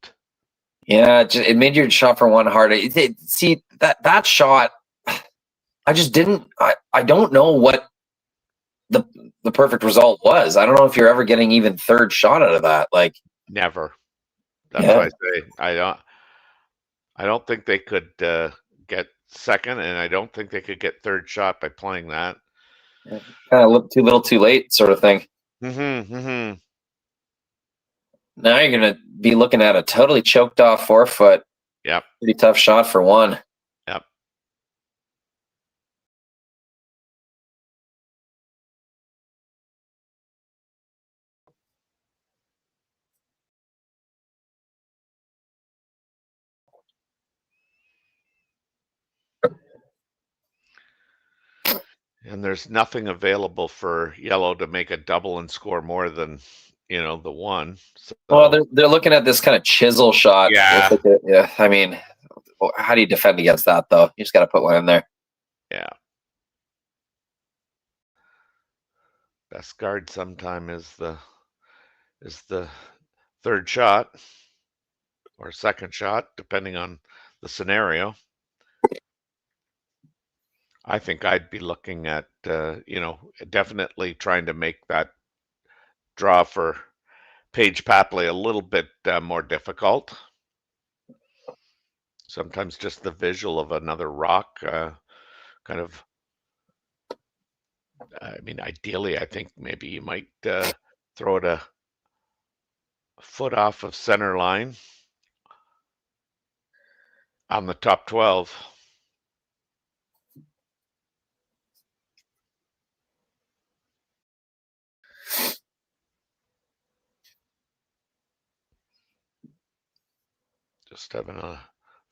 Yeah, it made your shot for one harder. See, that shot, I just didn't, I don't know what the perfect result was. I don't know if you're ever getting even third shot out of that. Like, never. That's yeah. why I say I don't think they could get second, and I don't think they could get third shot by playing that. Kind of look too little, too late, sort of thing. Mm-hmm. Now you're gonna be looking at a totally choked off 4-foot. Yep. Pretty tough shot for one. Yep. And there's nothing available for yellow to make a double and score more than, the one. So, Well, they're looking at this kind of chisel shot. Yeah. Yeah. I mean, how do you defend against that, though? You just got to put one in there. Yeah. Best guard sometime is the third shot or second shot, depending on the scenario. I think I'd be looking at, definitely trying to make that draw for Paige Papley a little bit more difficult. Sometimes just the visual of another rock kind of, I mean, ideally, I think maybe you might throw it a foot off of center line on the top 12. Just having a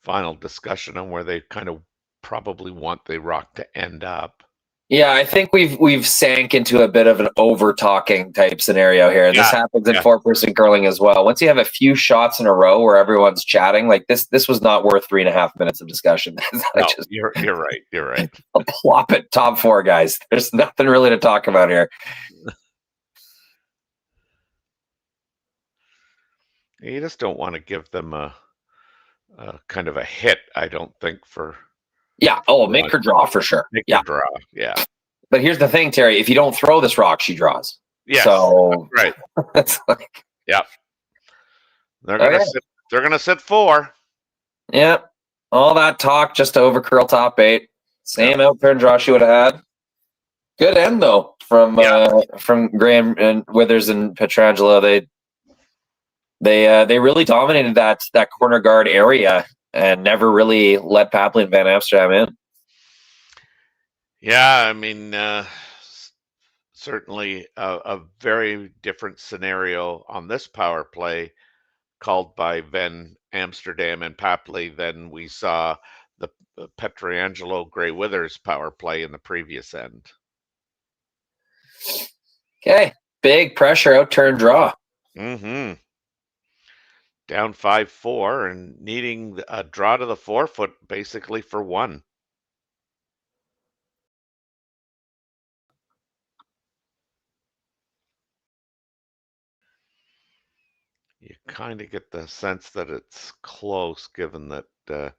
final discussion on where they kind of probably want the rock to end up. Yeah, I think we've sank into a bit of an over talking type scenario here. This happens in 4-person curling as well. Once you have a few shots in a row where everyone's chatting, like this was not worth 3.5 minutes of discussion. No, you're right. You're right. I'll plop it. Top 4, guys. There's nothing really to talk about here. You just don't want to give them a kind of a hit, I don't think, for... Yeah, make her draw for sure. Make her draw, yeah. But here's the thing, Terry. If you don't throw this rock, she draws. Yes, so right. That's like... Yep. They're gonna sit 4. Yep. All that talk just to overcurl top 8. Same out turn draw she would have had. Good end, though, from Graham and Withers and Pietrangelo. They really dominated that corner guard area and never really let Papley and Van Amsterdam in. Yeah, I mean, certainly a very different scenario on this power play called by Van Amsterdam and Papley than we saw the Pietrangelo Gray Withers power play in the previous end. Okay, big pressure out turn draw. Mm-hmm. Down 5-4 and needing a draw to the 4-foot basically for 1. You kind of get the sense that it's close, given that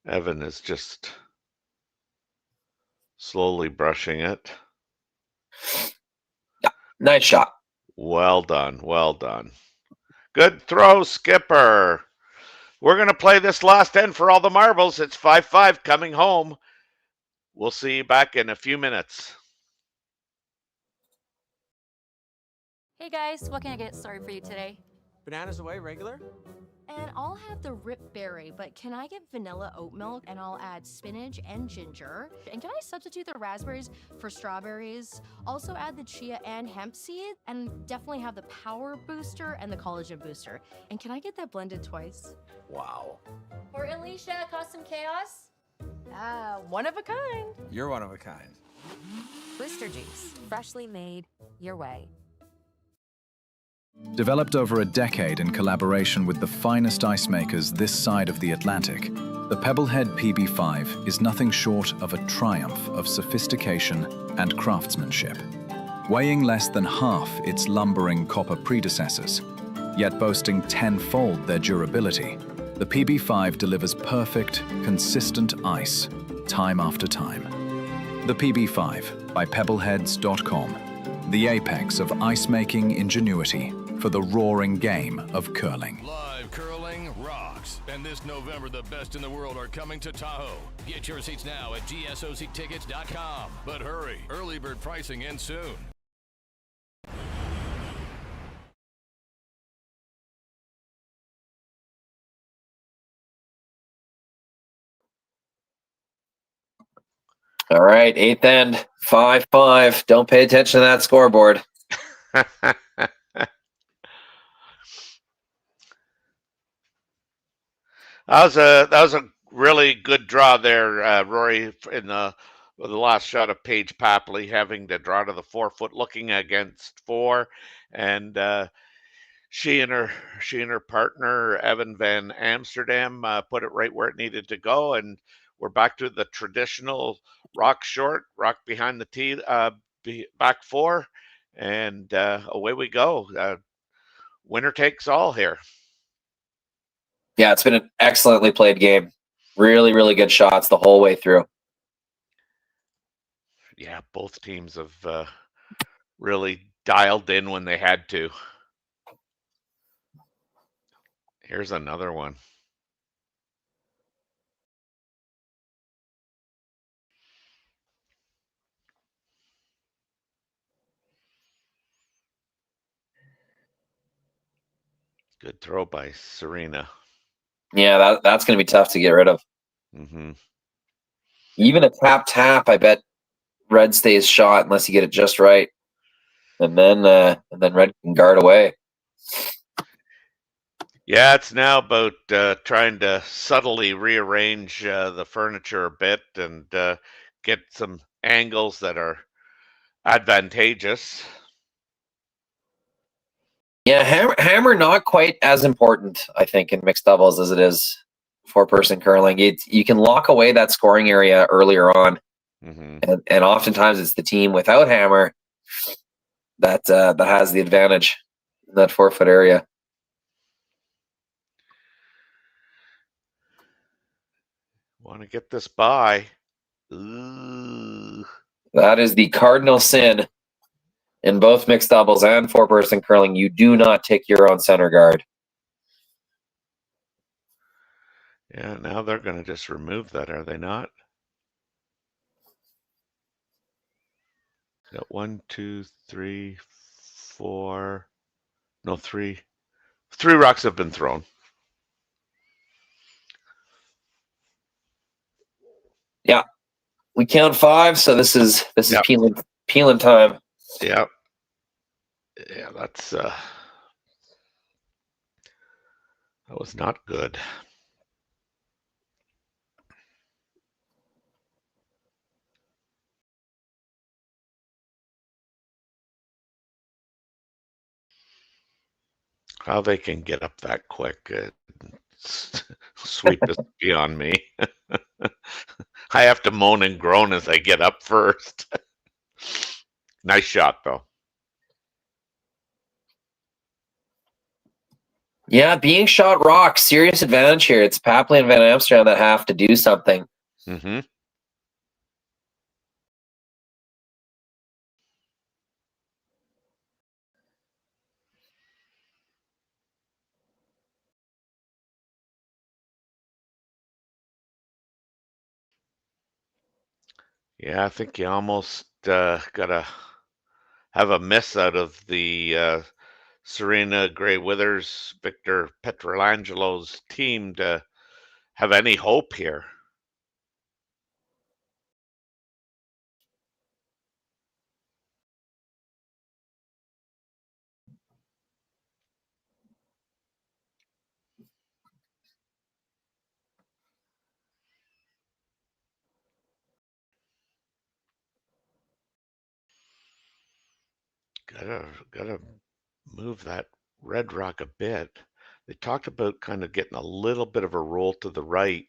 Evan is just slowly brushing it. Nice shot. Well done. Well done. Good throw, Skipper. We're going to play this last end for all the marbles. It's 5-5 coming home. We'll see you back in a few minutes. Hey guys, what can I get started for you today? Bananas away, regular? And I'll have the rip berry, but can I get vanilla oat milk and I'll add spinach and ginger? And can I substitute the raspberries for strawberries? Also add the chia and hemp seed, and definitely have the power booster and the collagen booster. And can I get that blended twice? Wow. For Alicia, Custom Chaos? One of a kind. You're one of a kind. Booster juice, freshly made your way. Developed over a decade in collaboration with the finest ice makers this side of the Atlantic, the Pebblehead PB5 is nothing short of a triumph of sophistication and craftsmanship. Weighing less than half its lumbering copper predecessors, yet boasting tenfold their durability, the PB5 delivers perfect, consistent ice, time after time. The PB5 by Pebbleheads.com, the apex of ice-making ingenuity for the roaring game of curling. Live curling rocks. And this November, the best in the world are coming to Tahoe. Get your seats now at gsoctickets.com. But hurry, early bird pricing ends soon. All right, eighth end, 5-5. Don't pay attention to that scoreboard. That was a really good draw there, Rory, in the last shot of Paige Papley, having to draw to the 4-foot, looking against 4, and she and her partner Evan van Amsterdam put it right where it needed to go, and we're back to the traditional rock short, rock behind the tee, back 4, and away we go. Winner takes all here. Yeah, it's been an excellently played game. Really, really good shots the whole way through. Yeah, both teams have really dialed in when they had to. Here's another one. Good throw by Serena. Yeah, that's going to be tough to get rid of. Mm-hmm. Even a tap, I bet Red stays shot unless you get it just right, and then Red can guard away. Yeah, it's now about trying to subtly rearrange the furniture a bit and get some angles that are advantageous. Yeah, hammer not quite as important, I think, in mixed doubles as it is 4-person curling. You can lock away that scoring area earlier on, and oftentimes it's the team without hammer that has the advantage in that 4-foot area. Want to get this by. Ooh. That is the cardinal sin in both mixed doubles and 4-person curling. You do not take your own center guard. Yeah, now they're going to just remove that, are they not? Got 1, 2, 3, 4. No, 3. 3 rocks have been thrown. Yeah, we count 5, so this is peeling time. Yeah, yeah, that's that was not good. How they can get up that quick, sweep is beyond me. I have to moan and groan as I get up first. Nice shot, though. Yeah, being shot rocks, serious advantage here. It's Papley and Van Amsterdam that have to do something. Mm-hmm. Yeah, I think you almost gotta have a miss out of the Serena Gray Withers, Victor Pietrangelo's team to have any hope here. Gotta move that Red Rock a bit. They talked about kind of getting a little bit of a roll to the right.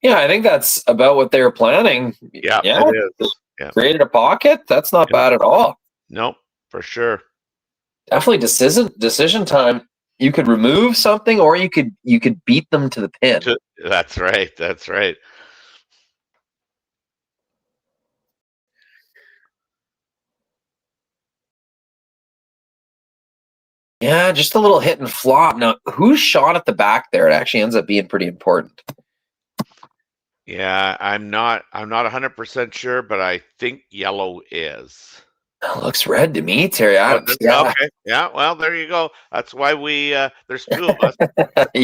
Yeah, I think that's about what they were planning. Yeah, it is. Yeah. Created a pocket. That's not bad at all. Nope, for sure. Definitely decision time. You could remove something, or you could beat them to the pin. That's right. That's right. Yeah, just a little hit and flop. Now, who's shot at the back there? It actually ends up being pretty important. Yeah, I'm not 100% sure, but I think yellow is. Looks red to me, Terry. Yeah. Okay. Yeah, well, there you go. That's why there's two of us.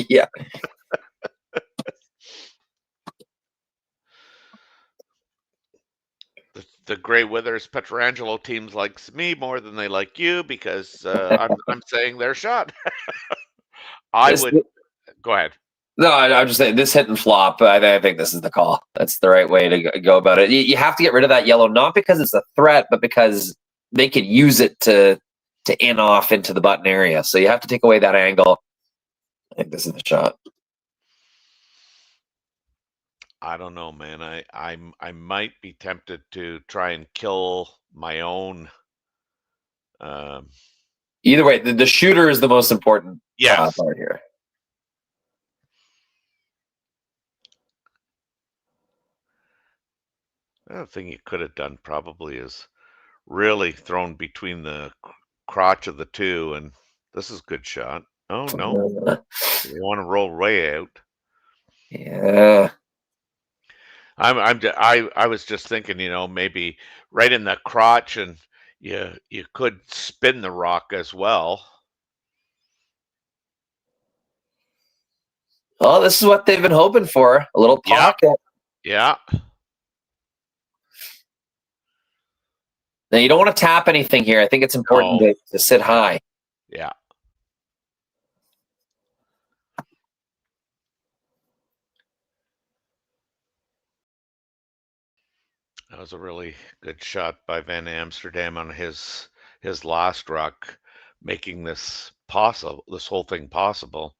Yeah. The Grey Withers Pietrangelo teams likes me more than they like you because I'm saying they're shot. Go ahead. No, I'm just saying this hit and flop. I think this is the call. That's the right way to go about it. You have to get rid of that yellow, not because it's a threat, but because they could use it to in off into the button area. So you have to take away that angle. I think this is the shot. I don't know, man. I might be tempted to try and kill my own. Either way, the shooter is the most important part here. The thing you could have done probably is really thrown between the crotch of the two, and this is a good shot. Oh no, you want to roll way out. Yeah. I was just thinking, maybe right in the crotch, and you could spin the rock as well. Oh, this is what they've been hoping for. A little pocket. Yeah. Now, you don't want to tap anything here. I think it's important to sit high. Yeah. That was a really good shot by Van Amsterdam on his last rock, making this whole thing possible.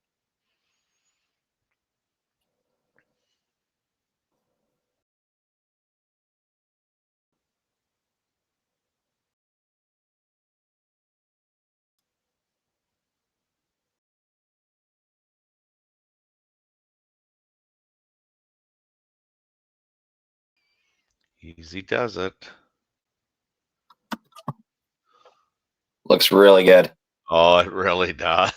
Easy does it. Looks really good. Oh, it really does.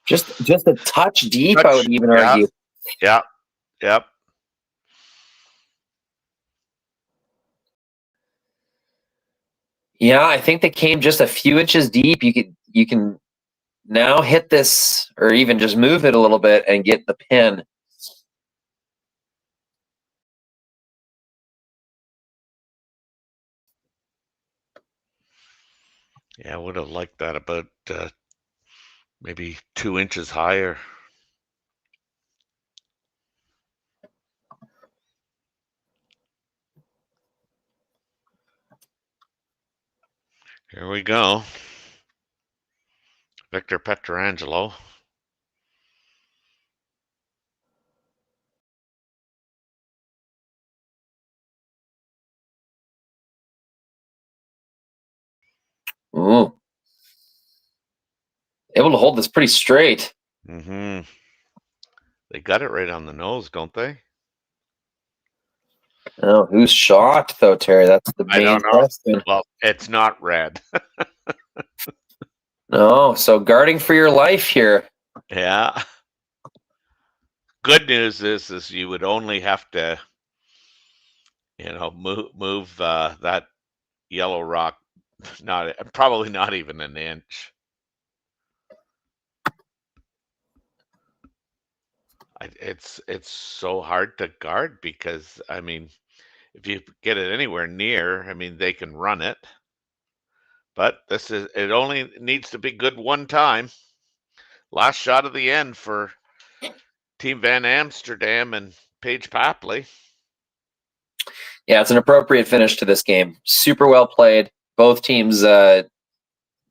Just a touch deep, I would even argue. Yeah. Yep. Yeah, I think they came just a few inches deep. You can now hit this, or even just move it a little bit and get the pin. Yeah, I would have liked that about maybe 2 inches higher. Here we go. Victor Pietrangelo. Ooh. Able to hold this pretty straight. Mm-hmm. They got it right on the nose, don't they? Oh, who's shot though, Terry? That's the main question. Well, it's not red. No, so guarding for your life here. Yeah. Good news is you would only have to, move that yellow rock, probably not even an inch. It's so hard to guard because if you get it anywhere near, they can run it. But it only needs to be good one time. Last shot of the end for Team Van Amsterdam and Paige Papley. Yeah, it's an appropriate finish to this game. Super well played. Both teams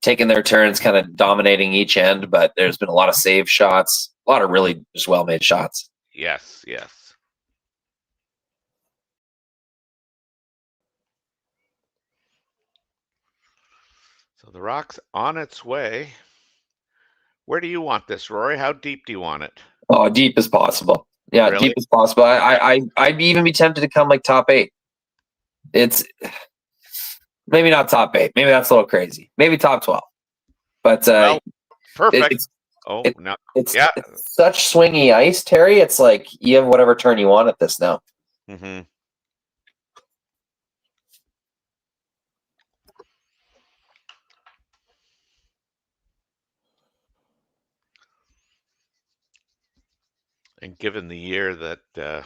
taking their turns, kind of dominating each end, but there's been a lot of save shots, a lot of really just well-made shots. Yes, yes. So the rock's on its way. Where do you want this, Rory? How deep do you want it? Oh, deep as possible. Yeah, Really? deep as possible. I'd even be tempted to come like top 8. It's maybe not top 8. Maybe that's a little crazy. Maybe top 12. But well, perfect. It's such swingy ice, Terry. It's like you have whatever turn you want at this now. Mm-hmm. And given the year that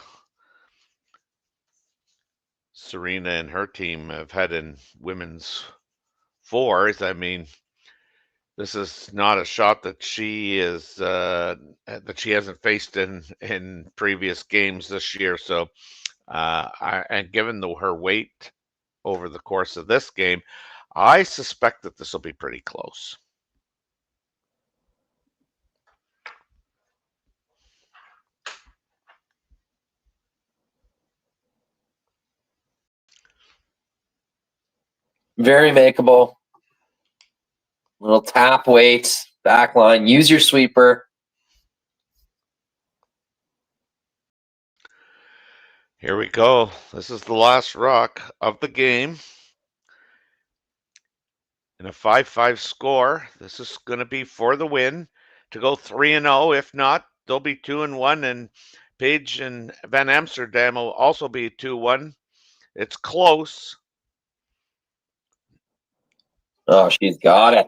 Serena and her team have had in women's fours, I mean, this is not a shot that she is that she hasn't faced in previous games this year. So, and given her weight over the course of this game, I suspect that this will be pretty close. Very makeable. Little tap weight, back line. Use your sweeper. Here we go. This is the last rock of the game. In a 5-5 score, this is going to be for the win to go 3-0. If not, they'll be 2-1, and Paige and Van Amsterdam will also be 2-1. It's close. Oh, she's got it.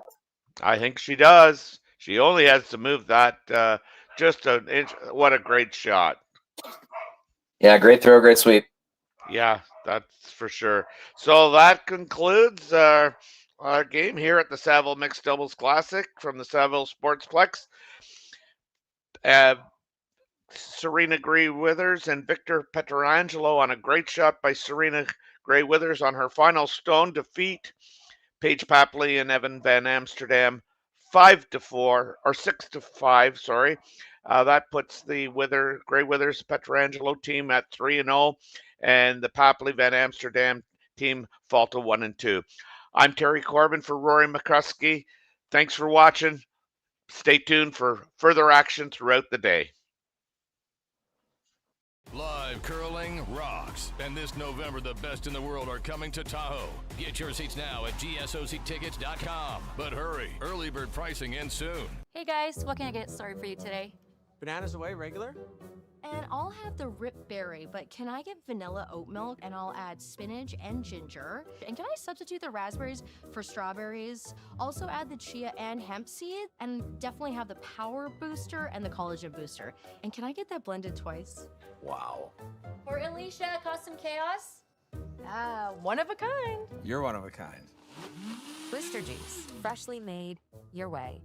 I think she does. She only has to move that just an inch. What a great shot. Yeah, great throw, great sweep. Yeah, that's for sure. So that concludes our game here at the Saville Mixed Doubles Classic from the Saville Sportsplex. Serena Gray-Withers and Victor Pietrangelo on a great shot by Serena Gray-Withers on her final stone defeat Paige Papley and Evan Van Amsterdam 5-4 or 6-5. Sorry, that puts the Gray-Withers Pietrangelo team at 3-0, and the Papley Van Amsterdam team fall to 1-2. I'm Terry Corbin for Rory McCuskey. Thanks for watching. Stay tuned for further action throughout the day. Live curling rocks. And this November, the best in the world are coming to Tahoe. Get your seats now at gsoctickets.com. But hurry, early bird pricing ends soon. Hey guys, what can I get started for you today? Bananas away, regular? And I'll have the rip berry, but can I get vanilla oat milk and I'll add spinach and ginger? And can I substitute the raspberries for strawberries? Also add the chia and hemp seed, and definitely have the power booster and the collagen booster. And can I get that blended twice? Wow. For Alicia, Custom Chaos. One of a kind. You're one of a kind. Blister juice, freshly made your way.